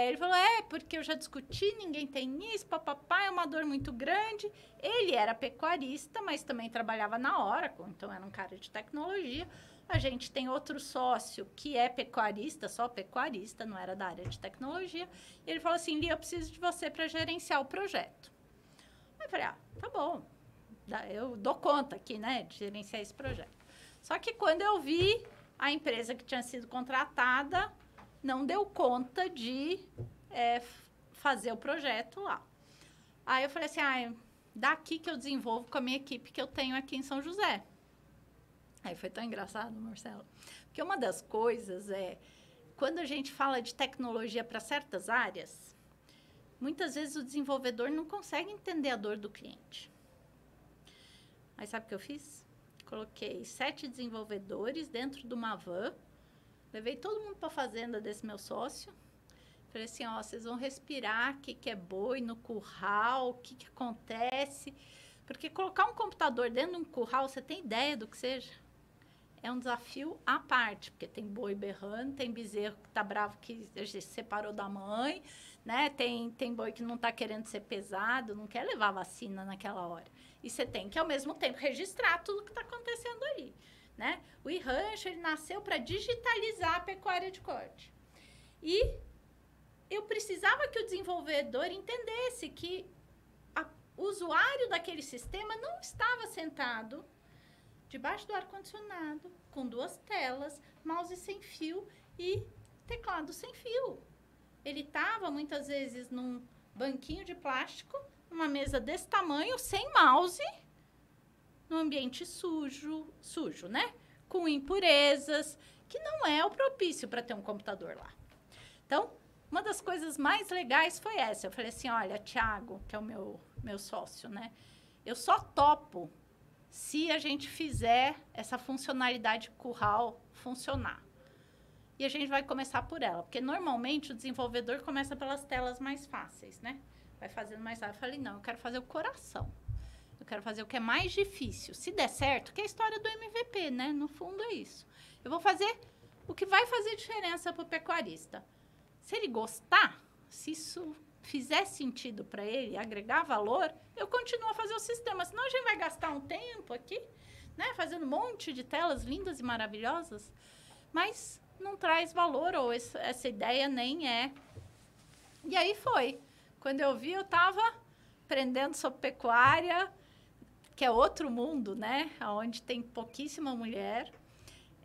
Ele falou, porque eu já discuti, ninguém tem isso, papapá, é uma dor muito grande. Ele era pecuarista, mas também trabalhava na Oracle, então era um cara de tecnologia. A gente tem outro sócio que é pecuarista, só pecuarista, não era da área de tecnologia. E ele falou assim, Li, eu preciso de você para gerenciar o projeto. Aí eu falei, tá bom, eu dou conta aqui, né, de gerenciar esse projeto. Só que quando eu vi a empresa que tinha sido contratada, não deu conta de fazer o projeto lá. Aí eu falei assim, daqui que eu desenvolvo com a minha equipe que eu tenho aqui em São José. Aí foi tão engraçado, Marcelo, Porque uma das coisas é, quando a gente fala de tecnologia para certas áreas, muitas vezes o desenvolvedor não consegue entender a dor do cliente. Aí sabe o que eu fiz? Coloquei 7 desenvolvedores dentro de uma van, levei todo mundo para a fazenda desse meu sócio. Falei assim, ó, vocês vão respirar o que é boi no curral, o que acontece. Porque colocar um computador dentro de um curral, você tem ideia do que seja? É um desafio à parte, porque tem boi berrando, tem bezerro que tá bravo que se separou da mãe, né? Tem boi que não tá querendo ser pesado, não quer levar vacina naquela hora. E você tem que, ao mesmo tempo, registrar tudo que está acontecendo ali, né? O iRancho, ele nasceu para digitalizar a pecuária de corte. E eu precisava que o desenvolvedor entendesse que o usuário daquele sistema não estava sentado debaixo do ar-condicionado, com 2 telas, mouse sem fio e teclado sem fio. Ele estava, muitas vezes, num banquinho de plástico, numa mesa desse tamanho, sem mouse, num ambiente sujo, né? Com impurezas, que não é o propício para ter um computador lá. Então, uma das coisas mais legais foi essa. Eu falei assim, olha, Thiago, que é o meu sócio, né? Eu só topo se a gente fizer essa funcionalidade curral funcionar. E a gente vai começar por ela, porque normalmente o desenvolvedor começa pelas telas mais fáceis, né? Vai fazendo mais fácil. Eu falei, não, eu quero fazer o coração. Eu quero fazer o que é mais difícil. Se der certo, que é a história do MVP, né? No fundo é isso. Eu vou fazer o que vai fazer diferença para o pecuarista. Se ele gostar, se isso fizer sentido para ele, agregar valor, eu continuo a fazer o sistema. Senão a gente vai gastar um tempo aqui, né? Fazendo um monte de telas lindas e maravilhosas, mas não traz valor, ou essa ideia nem é. E aí foi. Quando eu vi, eu estava aprendendo sobre pecuária, que é outro mundo, né? Onde tem pouquíssima mulher,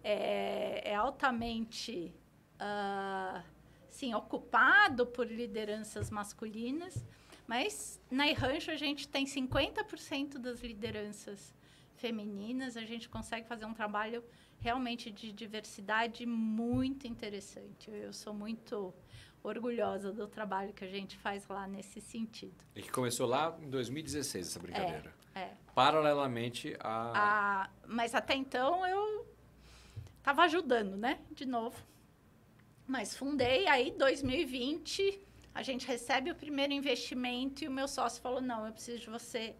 é altamente sim, ocupado por lideranças masculinas, mas na iRancho a gente tem 50% das lideranças femininas, a gente consegue fazer um trabalho realmente de diversidade muito interessante. Eu sou muito orgulhosa do trabalho que a gente faz lá nesse sentido. E que começou lá em 2016, essa brincadeira. É. Paralelamente mas até então eu estava ajudando, né? De novo. Mas fundei, aí em 2020 a gente recebe o primeiro investimento e o meu sócio falou, não, eu preciso de você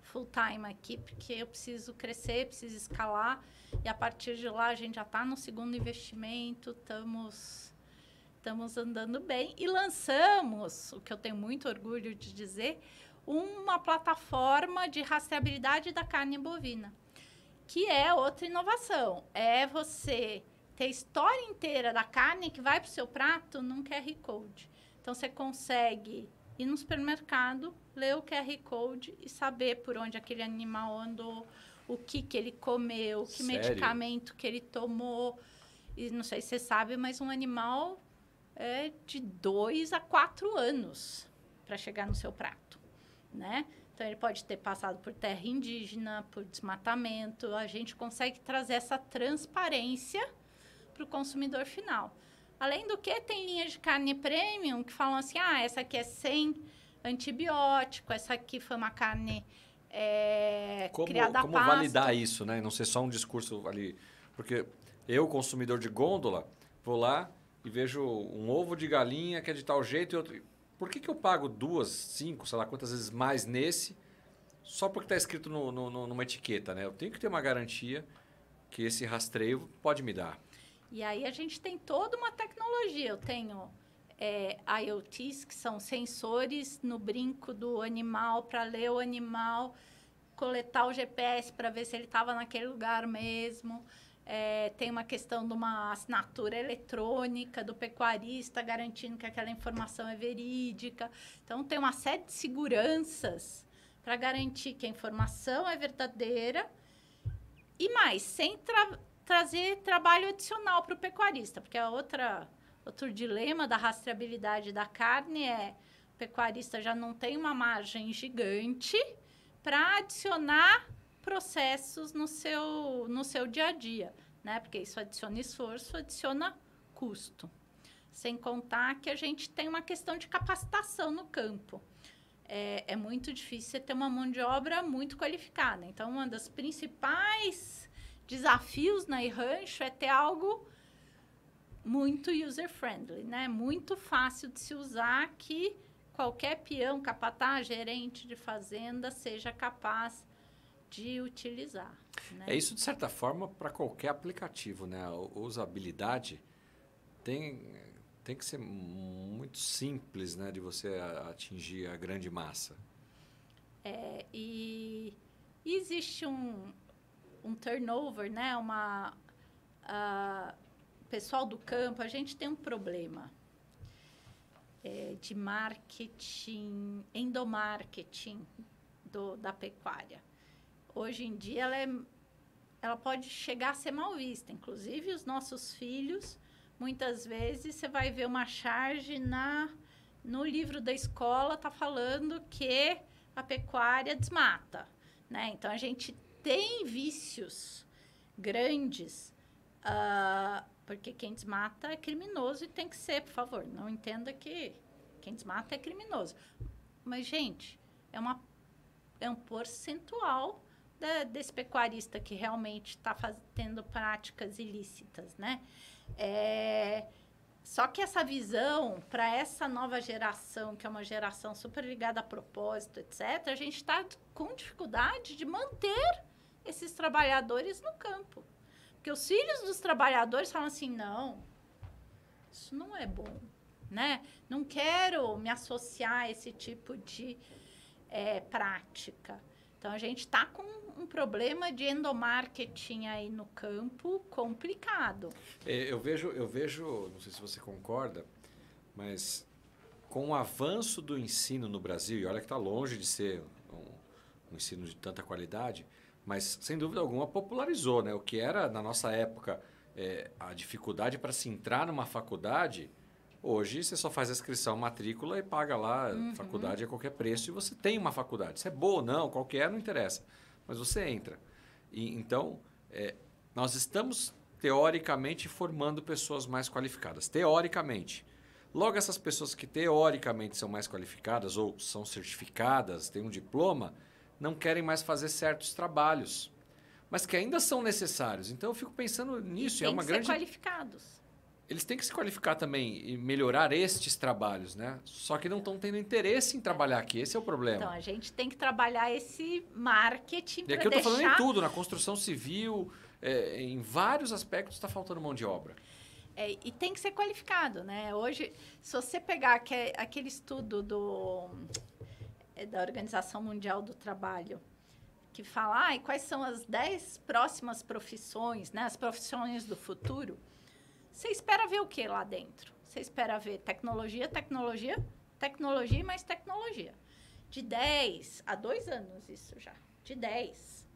full time aqui, porque eu preciso crescer, preciso escalar. E a partir de lá a gente já está no segundo investimento, estamos andando bem. E lançamos, o que eu tenho muito orgulho de dizer, uma plataforma de rastreabilidade da carne bovina, que é outra inovação. É você ter a história inteira da carne que vai para o seu prato num QR Code. Então, você consegue ir no supermercado, ler o QR Code e saber por onde aquele animal andou, o que ele comeu, que medicamento que ele tomou. E não sei se você sabe, mas um animal é de 2 a 4 anos para chegar no seu prato, né? Então, ele pode ter passado por terra indígena, por desmatamento. A gente consegue trazer essa transparência para o consumidor final. Além do que, tem linhas de carne premium que falam assim, essa aqui é sem antibiótico, essa aqui foi uma carne criada a pasto. Como validar isso, né? Não ser só um discurso ali. Porque eu, consumidor de gôndola, vou lá e vejo um ovo de galinha que é de tal jeito e outro. Por que eu pago 2, 5, sei lá quantas vezes mais nesse, só porque está escrito numa etiqueta, né? Eu tenho que ter uma garantia que esse rastreio pode me dar. E aí a gente tem toda uma tecnologia. Eu tenho IoTs, que são sensores no brinco do animal, para ler o animal, coletar o GPS para ver se ele estava naquele lugar mesmo. Tem uma questão de uma assinatura eletrônica do pecuarista, garantindo que aquela informação é verídica. Então, tem uma série de seguranças para garantir que a informação é verdadeira. E mais, sem trazer trabalho adicional para o pecuarista, porque outro dilema da rastreabilidade da carne o pecuarista já não tem uma margem gigante para adicionar processos no seu dia a dia. né? Porque isso adiciona esforço, adiciona custo. Sem contar que a gente tem uma questão de capacitação no campo. É muito difícil você ter uma mão de obra muito qualificada. Então, um dos principais desafios na e-rancho é ter algo muito user-friendly, né? Muito fácil de se usar, que qualquer peão, capataz, gerente de fazenda seja capaz de utilizar. Né? É isso, de certa forma, para qualquer aplicativo, né? A usabilidade tem que ser muito simples, né? De você atingir a grande massa. E existe um turnover, né? Pessoal do campo, a gente tem um problema de marketing, endomarketing da pecuária. Hoje em dia, ela pode chegar a ser mal vista. Inclusive, os nossos filhos, muitas vezes, você vai ver uma charge no livro da escola, está falando que a pecuária desmata. Né? Então, a gente tem vícios grandes, porque quem desmata é criminoso e tem que ser, por favor. Não entenda que quem desmata é criminoso. Mas, gente, é um percentual desse pecuarista que realmente está tendo práticas ilícitas, né? Só que essa visão, para essa nova geração, que é uma geração super ligada a propósito, etc., a gente está com dificuldade de manter esses trabalhadores no campo. Porque os filhos dos trabalhadores falam assim, não, isso não é bom, né? Não quero me associar a esse tipo de prática. Então, a gente está com um problema de endomarketing aí no campo complicado. Eu vejo, não sei se você concorda, mas com o avanço do ensino no Brasil, e olha que está longe de ser um ensino de tanta qualidade, mas, sem dúvida alguma, popularizou, né? O que era, na nossa época, a dificuldade para se entrar numa faculdade, hoje você só faz a inscrição, matrícula e paga lá faculdade a qualquer preço e você tem uma faculdade. Se é boa ou não, qualquer, não interessa. Mas você entra. Então, nós estamos, teoricamente, formando pessoas mais qualificadas. Teoricamente. Logo, essas pessoas que teoricamente são mais qualificadas ou são certificadas, têm um diploma, não querem mais fazer certos trabalhos, mas que ainda são necessários. Então, eu fico pensando nisso. Tem que ser qualificados. Eles têm que se qualificar também e melhorar estes trabalhos, né? Só que não estão tendo interesse em trabalhar aqui. Esse é o problema. Então, a gente tem que trabalhar esse marketing para deixar... E aqui eu estou falando em tudo, na construção civil, em vários aspectos está faltando mão de obra. E tem que ser qualificado, né? Hoje, se você pegar aquele estudo da Organização Mundial do Trabalho, que fala quais são as 10 próximas profissões, né? As profissões do futuro, você espera ver o que lá dentro? Você espera ver tecnologia, tecnologia, tecnologia e mais tecnologia. De 10 a 2 anos isso já. De 10.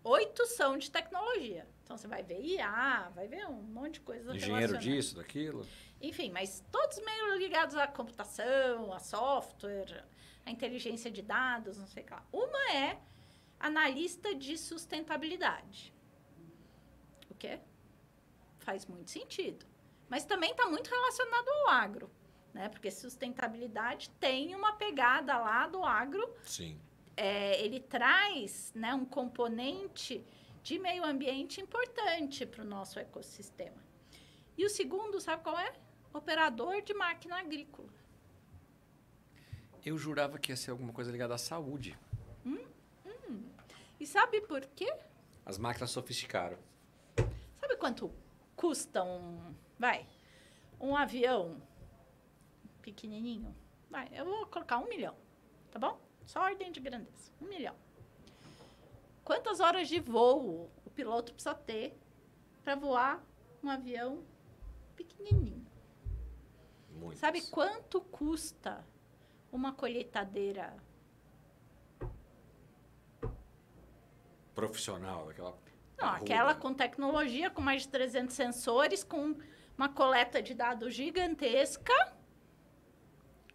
8 são de tecnologia. Então, você vai ver IA, vai ver um monte de coisa engenheiro disso, daquilo. Enfim, mas todos meio ligados à computação, a software, a inteligência de dados, não sei o que lá. Uma é analista de sustentabilidade. O quê? Faz muito sentido. Mas também está muito relacionado ao agro, né? Porque sustentabilidade tem uma pegada lá do agro. Sim. Ele traz, né, um componente de meio ambiente importante para o nosso ecossistema. E o segundo, sabe qual é? Operador de máquina agrícola. Eu jurava que ia ser alguma coisa ligada à saúde. E sabe por quê? As máquinas sofisticaram. Sabe quanto custa um avião pequenininho? Eu vou colocar 1 milhão, tá bom? Só ordem de grandeza, 1 milhão. Quantas horas de voo o piloto precisa ter para voar um avião pequenininho? Muitas. Sabe quanto custa uma colheitadeira profissional, aquela... Não, aquela com tecnologia, com mais de 300 sensores, com uma coleta de dados gigantesca,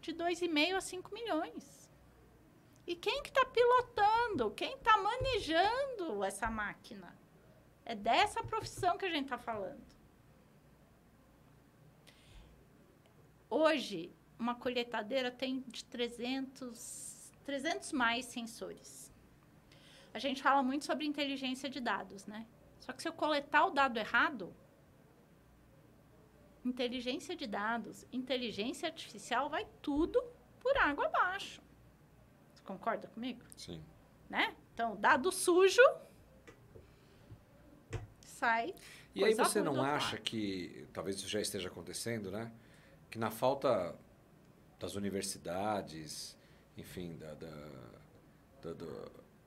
de 2,5 a 5 milhões. E quem que está pilotando? Quem está manejando essa máquina? É dessa profissão que a gente está falando. Hoje, uma colheitadeira tem de 300 mais sensores. A gente fala muito sobre inteligência de dados, né? Só que se eu coletar o dado errado, inteligência de dados, inteligência artificial, vai tudo por água abaixo. Você concorda comigo? Sim. Né? Então, dado sujo sai. E aí você não acha que, talvez isso já esteja acontecendo, né? Que na falta das universidades, enfim,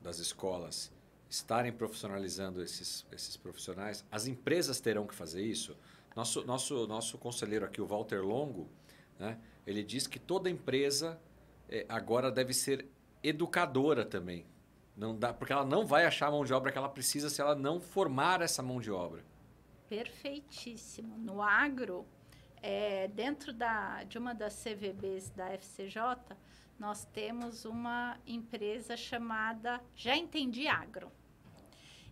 das escolas estarem profissionalizando esses profissionais, as empresas terão que fazer isso? Nosso conselheiro aqui, o Walter Longo, né? Ele diz que toda empresa agora deve ser educadora também. Não dá, porque ela não vai achar a mão de obra que ela precisa se ela não formar essa mão de obra. Perfeitíssimo. No agro, dentro de uma das CVBs da FCJ, nós temos uma empresa chamada Já Entendi Agro.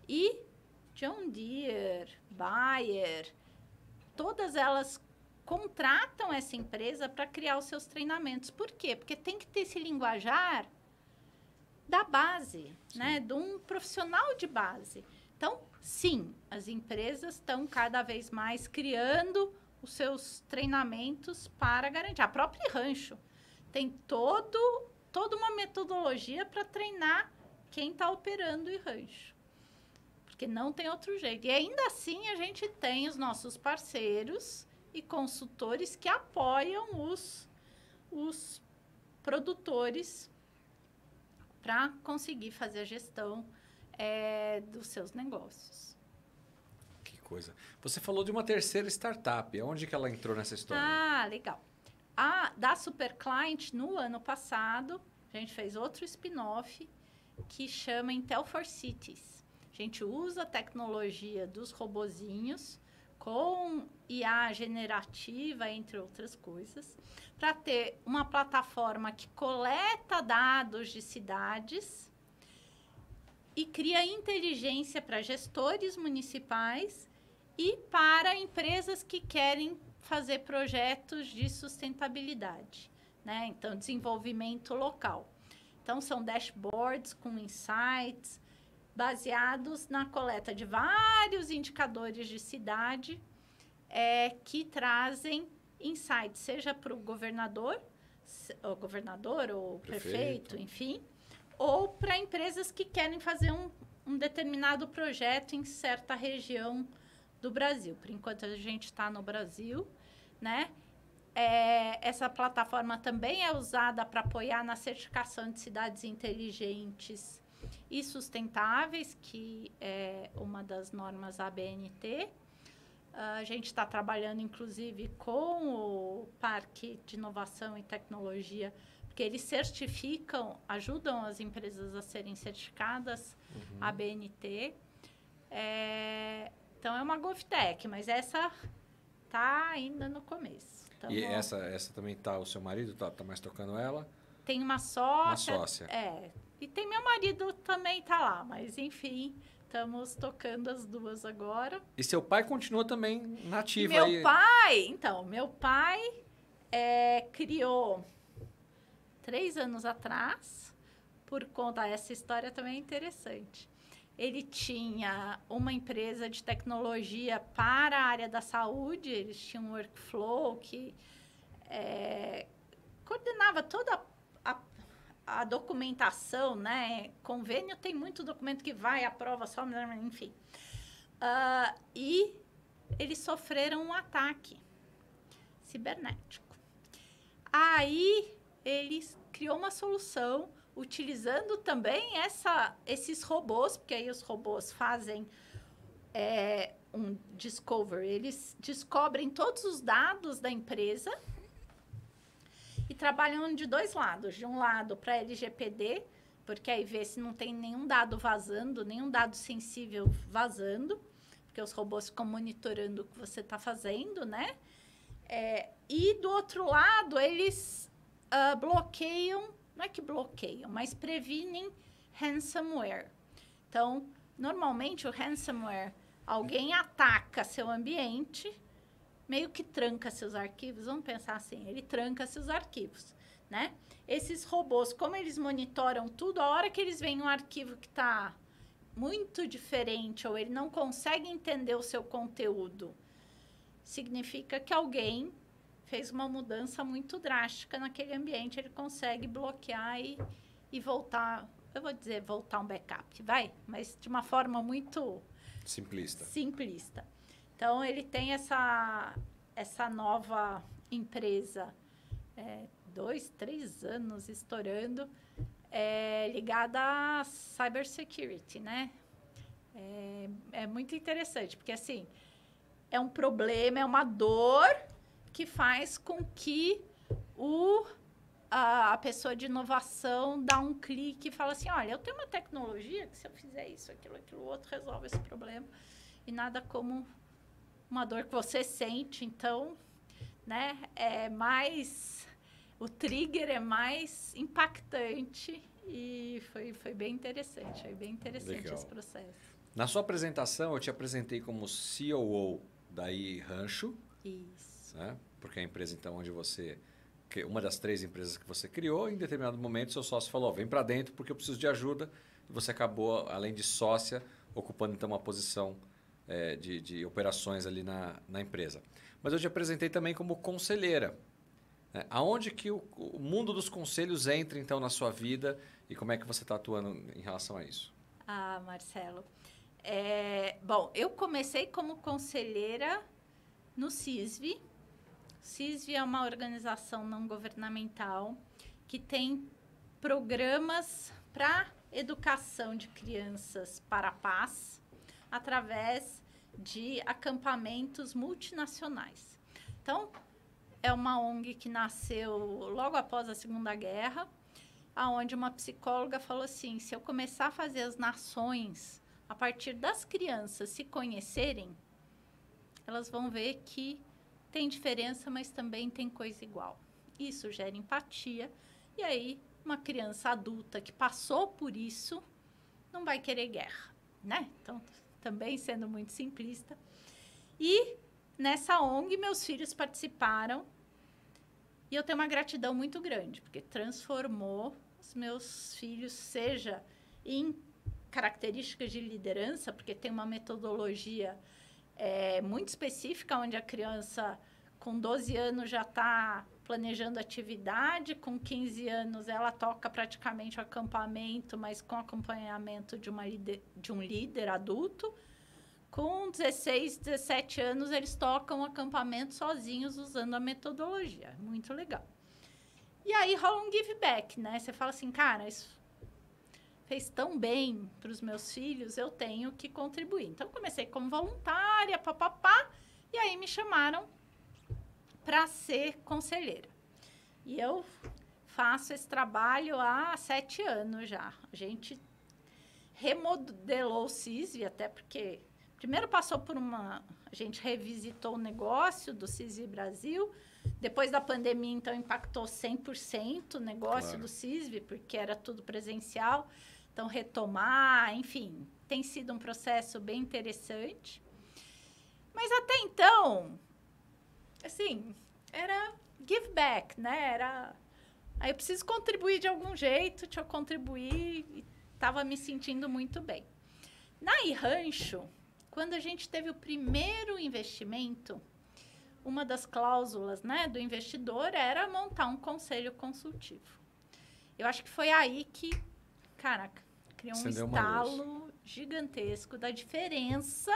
E John Deere, Bayer, todas elas contratam essa empresa para criar os seus treinamentos. Por quê? Porque tem que ter esse linguajar da base, né? De um profissional de base. Então, sim, as empresas estão cada vez mais criando os seus treinamentos para garantir. A própria Rancho tem toda uma metodologia para treinar quem está operando em rancho. Porque não tem outro jeito. E ainda assim, a gente tem os nossos parceiros e consultores que apoiam os produtores para conseguir fazer a gestão dos seus negócios. Que coisa. Você falou de uma terceira startup. Onde que ela entrou nessa história? Ah, legal. Da Superclient, no ano passado, a gente fez outro spin-off que chama Intel for Cities. A gente usa a tecnologia dos robozinhos com IA generativa, entre outras coisas, para ter uma plataforma que coleta dados de cidades e cria inteligência para gestores municipais e para empresas que querem fazer projetos de sustentabilidade, né? Então, desenvolvimento local. Então, são dashboards com insights baseados na coleta de vários indicadores de cidade que trazem insights, seja para o governador ou prefeito, enfim, ou para empresas que querem fazer um determinado projeto em certa região do Brasil. Por enquanto, a gente está no Brasil, né? Essa plataforma também é usada para apoiar na certificação de cidades inteligentes e sustentáveis, que é uma das normas ABNT. A gente está trabalhando, inclusive, com o Parque de Inovação e Tecnologia, porque eles certificam, ajudam as empresas a serem certificadas ABNT. Então, é uma GovTech, mas essa está ainda no começo. Então, e essa também está, o seu marido está mais tocando ela? Tem uma sócia. Uma sócia. E tem meu marido também está lá, mas enfim, estamos tocando as duas agora. E seu pai continua também nativo aí? Meu pai criou 3 anos atrás, por conta, essa história também é interessante. Ele tinha uma empresa de tecnologia para a área da saúde, eles tinham um workflow que coordenava toda a documentação, né? Convênio tem muito documento que vai, aprova só, enfim. E eles sofreram um ataque cibernético. Aí, eles criou uma solução utilizando também esses robôs, porque aí os robôs fazem um discover. Eles descobrem todos os dados da empresa e trabalham de 2 lados. De um lado, para LGPD, porque aí vê se não tem nenhum dado vazando, nenhum dado sensível vazando, porque os robôs ficam monitorando o que você está fazendo, né? E do outro lado, eles bloqueiam, não é que bloqueiam, mas previnem ransomware. Então, normalmente o ransomware Alguém ataca seu ambiente, meio que tranca seus arquivos. Vamos pensar assim, ele tranca seus arquivos, né? Esses robôs, como eles monitoram tudo, a hora que eles veem um arquivo que está muito diferente ou ele não consegue entender o seu conteúdo, significa que alguém fez uma mudança muito drástica naquele ambiente. Ele consegue bloquear e voltar, eu vou dizer voltar um backup, vai? Mas de uma forma muito simplista. Então, ele tem essa nova empresa, 2, 3 anos estourando, ligada a cybersecurity, né? É muito interessante, porque, assim, é um problema, é uma dor que faz com que a pessoa de inovação dá um clique e fala assim, olha, eu tenho uma tecnologia que se eu fizer isso, aquilo outro, resolve esse problema. E nada como uma dor que você sente, então, né, o trigger é mais impactante e foi bem interessante, Legal. Esse processo. Na sua apresentação, eu te apresentei como COO da Rancho. Isso. Né? Porque a empresa, então, onde você... Uma das 3 empresas que você criou, em determinado momento, seu sócio falou, vem para dentro porque eu preciso de ajuda. E você acabou, além de sócia, ocupando, então, uma posição de operações ali na empresa. Mas eu te apresentei também como conselheira. Né? Aonde que o mundo dos conselhos entra, então, na sua vida e como é que você está atuando em relação a isso? Ah, Marcelo. Bom, eu comecei como conselheira no CISV. CISV é uma organização não governamental que tem programas para educação de crianças para a paz através de acampamentos multinacionais. Então, é uma ONG que nasceu logo após a Segunda Guerra, onde uma psicóloga falou assim, se eu começar a fazer as nações, a partir das crianças se conhecerem, elas vão ver que tem diferença, mas também tem coisa igual. Isso gera empatia. E aí, uma criança adulta que passou por isso não vai querer guerra, né? Então, também sendo muito simplista. E nessa ONG, meus filhos participaram. E eu tenho uma gratidão muito grande, porque transformou os meus filhos, seja em características de liderança, porque tem uma metodologia muito específica, onde a criança com 12 anos já está planejando atividade, com 15 anos ela toca praticamente o acampamento, mas com acompanhamento de um líder adulto. Com 16, 17 anos, eles tocam o acampamento sozinhos, usando a metodologia. Muito legal. E aí rola um give back, né? Você fala assim, cara, isso fez tão bem para os meus filhos, eu tenho que contribuir. Então, comecei como voluntária, e aí me chamaram para ser conselheira. E eu faço esse trabalho há 7 anos já. A gente remodelou o CISV, até porque primeiro passou por a gente revisitou o negócio do CISV Brasil. Depois da pandemia, então, impactou 100% o negócio do CISV, porque era tudo presencial. Então, retomar, enfim, tem sido um processo bem interessante. Mas até então, assim, era give back, né? Aí eu preciso contribuir de algum jeito, deixa eu contribuir, e estava me sentindo muito bem. Na Rancho, quando a gente teve o primeiro investimento, uma das cláusulas, né, do investidor era montar um conselho consultivo. Eu acho que foi aí que, caraca, criou um estalo gigantesco da diferença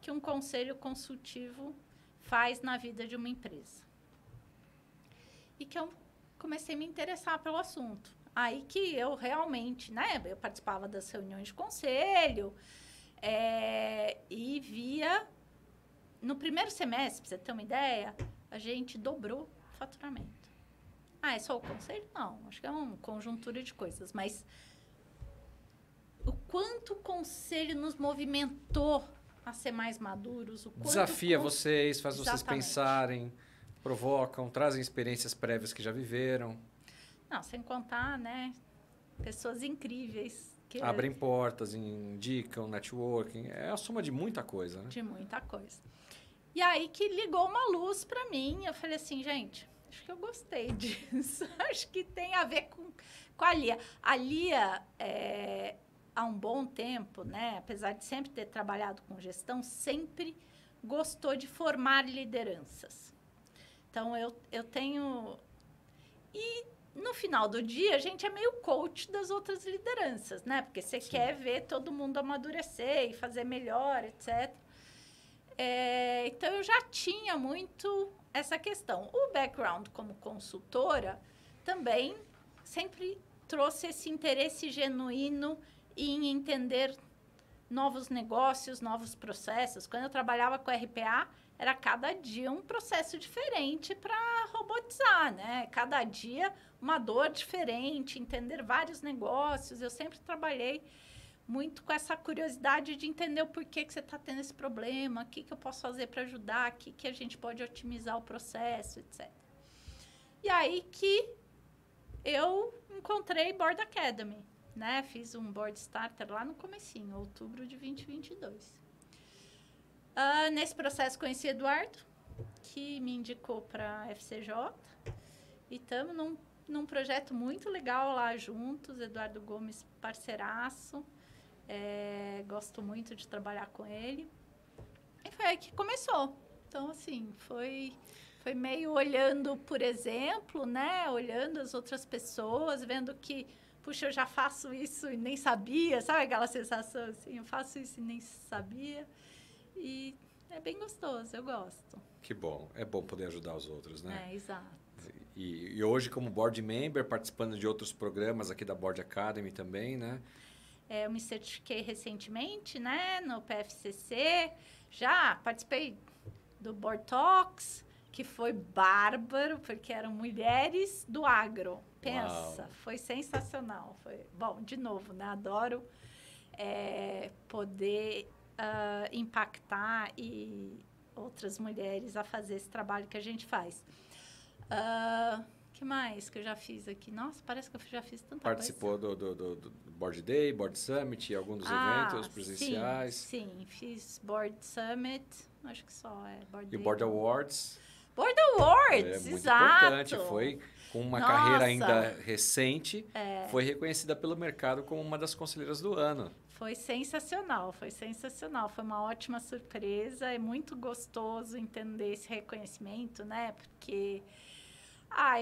que um conselho consultivo faz na vida de uma empresa. E que eu comecei a me interessar pelo assunto. Aí que eu realmente, né, eu participava das reuniões de conselho e via, no primeiro semestre, para você ter uma ideia, a gente dobrou o faturamento. É só o conselho? Não, acho que é uma conjuntura de coisas, mas o quanto o conselho nos movimentou a ser mais maduros, o quanto desafia vocês, faz vocês pensarem, provocam, trazem experiências prévias que já viveram. Não, sem contar, né, pessoas incríveis Abrem portas, indicam, networking. É a soma de muita coisa, né? De muita coisa. E aí que ligou uma luz para mim. Eu falei assim, gente, acho que eu gostei disso. Acho que tem a ver com a Lia. A Lia, há um bom tempo, né, apesar de sempre ter trabalhado com gestão, sempre gostou de formar lideranças. Então, eu tenho... E, no final do dia, a gente é meio coach das outras lideranças, né? Porque você quer ver todo mundo amadurecer e fazer melhor, etc. Então, eu já tinha muito essa questão. O background como consultora também sempre trouxe esse interesse genuíno em entender novos negócios, novos processos. Quando eu trabalhava com RPA, era cada dia um processo diferente para robotizar, né? Cada dia uma dor diferente, entender vários negócios. Eu sempre trabalhei muito com essa curiosidade de entender o porquê que você está tendo esse problema, o que eu posso fazer para ajudar, o que a gente pode otimizar o processo, etc. E aí que eu encontrei Board Academy, né? Fiz um Board Starter lá no comecinho, outubro de 2022. Nesse processo conheci Eduardo, que me indicou para a FCJ. E estamos num projeto muito legal lá juntos. Eduardo Gomes, parceiraço. Gosto muito de trabalhar com ele. E foi aí que começou. Então, assim, foi meio olhando, por exemplo, né? Olhando as outras pessoas, vendo que, puxa, eu já faço isso e nem sabia. Sabe aquela sensação assim? Eu faço isso e nem sabia. E é bem gostoso, eu gosto. Que bom. É bom poder ajudar os outros, né? Exato. E hoje, como board member, participando de outros programas aqui da Board Academy também, né? Eu me certifiquei recentemente, né? No PFCC. Já participei do Board Talks, que foi bárbaro, porque eram mulheres do agro. Pensa, uau. Foi sensacional. Bom, de novo, né? Adoro poder impactar e outras mulheres a fazer esse trabalho que a gente faz. Que mais que eu já fiz aqui? Nossa, parece que eu já fiz tanta Participou coisa. do Board Day, Board Summit, algum dos eventos presenciais? Sim, fiz Board Summit, acho que só Board Day. E Board Awards? Board Awards, muito exato. Importante, foi com uma carreira ainda recente, foi reconhecida pelo mercado como uma das conselheiras do ano. Foi sensacional, foi uma ótima surpresa, é muito gostoso entender esse reconhecimento, né? Porque,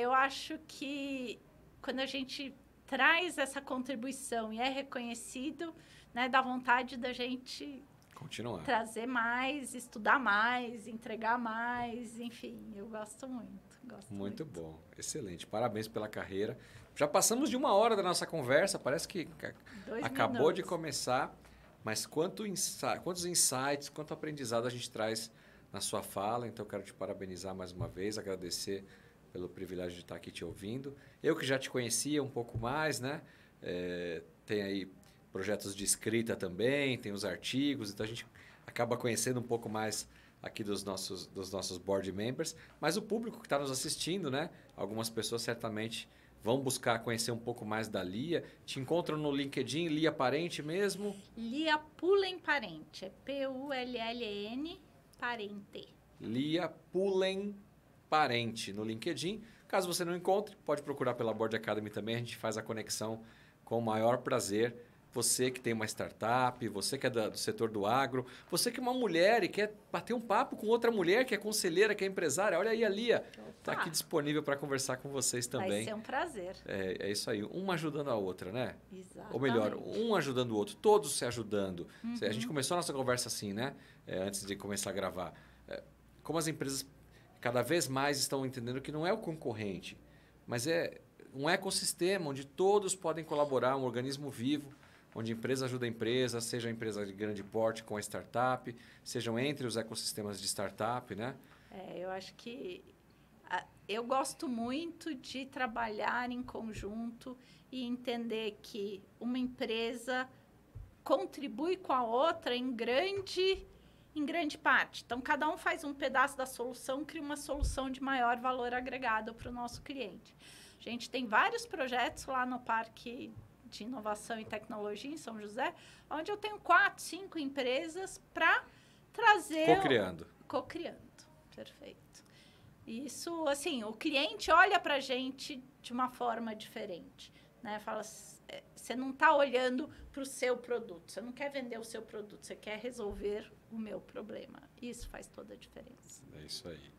eu acho que quando a gente traz essa contribuição e é reconhecido, né, dá vontade da gente continuar, trazer mais, estudar mais, entregar mais, enfim, eu gosto muito. Muito bom, excelente, parabéns pela carreira. Já passamos de 1 hora da nossa conversa, parece que acabou de começar, mas quantos insights, quanto aprendizado a gente traz na sua fala. Então, eu quero te parabenizar mais uma vez, agradecer pelo privilégio de estar aqui te ouvindo. Eu que já te conhecia um pouco mais, né? Tem aí projetos de escrita também, tem os artigos, então a gente acaba conhecendo um pouco mais aqui dos nossos board members, mas o público que está nos assistindo, né? Algumas pessoas certamente vão buscar conhecer um pouco mais da Lia. Te encontram no LinkedIn, Lia Parente mesmo? Lia Pullen Parente, é P-U-L-L-E-N Parente. Lia Pullen Parente no LinkedIn. Caso você não encontre, pode procurar pela Board Academy também, a gente faz a conexão com o maior prazer. Você que tem uma startup, você que é do setor do agro, você que é uma mulher e quer bater um papo com outra mulher que é conselheira, que é empresária, olha aí a Lia, está aqui disponível para conversar com vocês também. Vai ser um prazer. É isso aí, uma ajudando a outra, né? Exatamente. Ou melhor, um ajudando o outro, todos se ajudando. Uhum. A gente começou a nossa conversa assim, né? Antes de começar a gravar. Como as empresas cada vez mais estão entendendo que não é o concorrente, mas é um ecossistema onde todos podem colaborar, um organismo vivo, onde empresa ajuda a empresa, seja a empresa de grande porte com a startup, sejam entre os ecossistemas de startup, né? Eu acho que eu gosto muito de trabalhar em conjunto e entender que uma empresa contribui com a outra em grande parte. Então, cada um faz um pedaço da solução, cria uma solução de maior valor agregado para o nosso cliente. A gente tem vários projetos lá no Parque de inovação e tecnologia em São José, onde eu tenho 4, 5 empresas para trazer... Co-criando, perfeito. Isso, assim, o cliente olha para a gente de uma forma diferente, né? Fala, você não está olhando para o seu produto, você não quer vender o seu produto, você quer resolver o meu problema. Isso faz toda a diferença. É isso aí.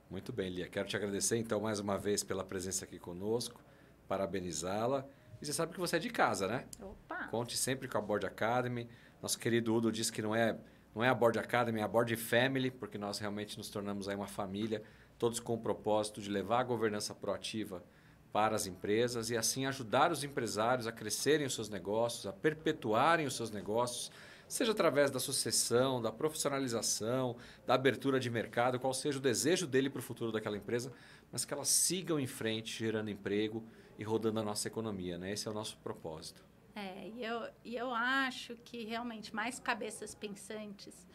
Muito bem, Lia. Quero te agradecer, então, mais uma vez pela presença aqui conosco, parabenizá-la. E você sabe que você é de casa, né? Opa! Conte sempre com a Board Academy. Nosso querido Udo disse que não é a Board Academy, é a Board Family, porque nós realmente nos tornamos aí uma família, todos com o propósito de levar a governança proativa para as empresas e assim ajudar os empresários a crescerem os seus negócios, a perpetuarem os seus negócios, seja através da sucessão, da profissionalização, da abertura de mercado, qual seja o desejo dele para o futuro daquela empresa, mas que elas sigam em frente, gerando emprego e rodando a nossa economia, né? Esse é o nosso propósito. Eu acho que realmente mais cabeças pensantes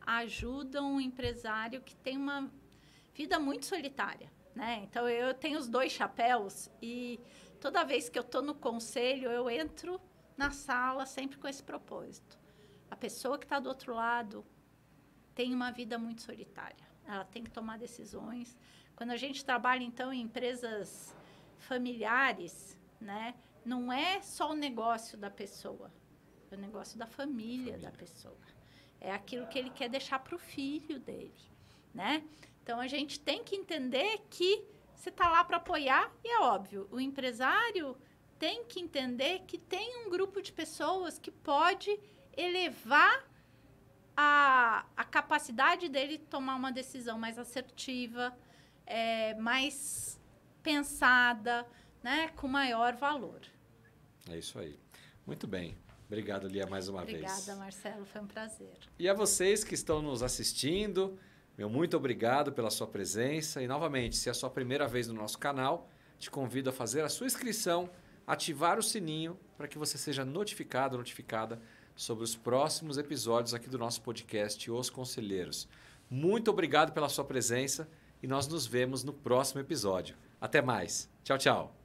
ajudam o empresário que tem uma vida muito solitária, né? Então, eu tenho os 2 chapéus e toda vez que eu estou no conselho, eu entro na sala sempre com esse propósito. A pessoa que está do outro lado tem uma vida muito solitária. Ela tem que tomar decisões. Quando a gente trabalha, então, em empresas familiares, né? Não é só o negócio da pessoa, é o negócio da família da pessoa. É aquilo que ele quer deixar para o filho dele, né? Então, a gente tem que entender que você está lá para apoiar e é óbvio, o empresário tem que entender que tem um grupo de pessoas que pode elevar a capacidade dele de tomar uma decisão mais assertiva, mais pensada, né, com maior valor. É isso aí. Muito bem. Obrigado, Lia, mais uma vez. Obrigada, Marcelo. Foi um prazer. E a vocês que estão nos assistindo, meu muito obrigado pela sua presença. E, novamente, se é a sua primeira vez no nosso canal, te convido a fazer a sua inscrição, ativar o sininho para que você seja notificado, notificada sobre os próximos episódios aqui do nosso podcast Os Conselheiros. Muito obrigado pela sua presença e nós nos vemos no próximo episódio. Até mais. Tchau, tchau.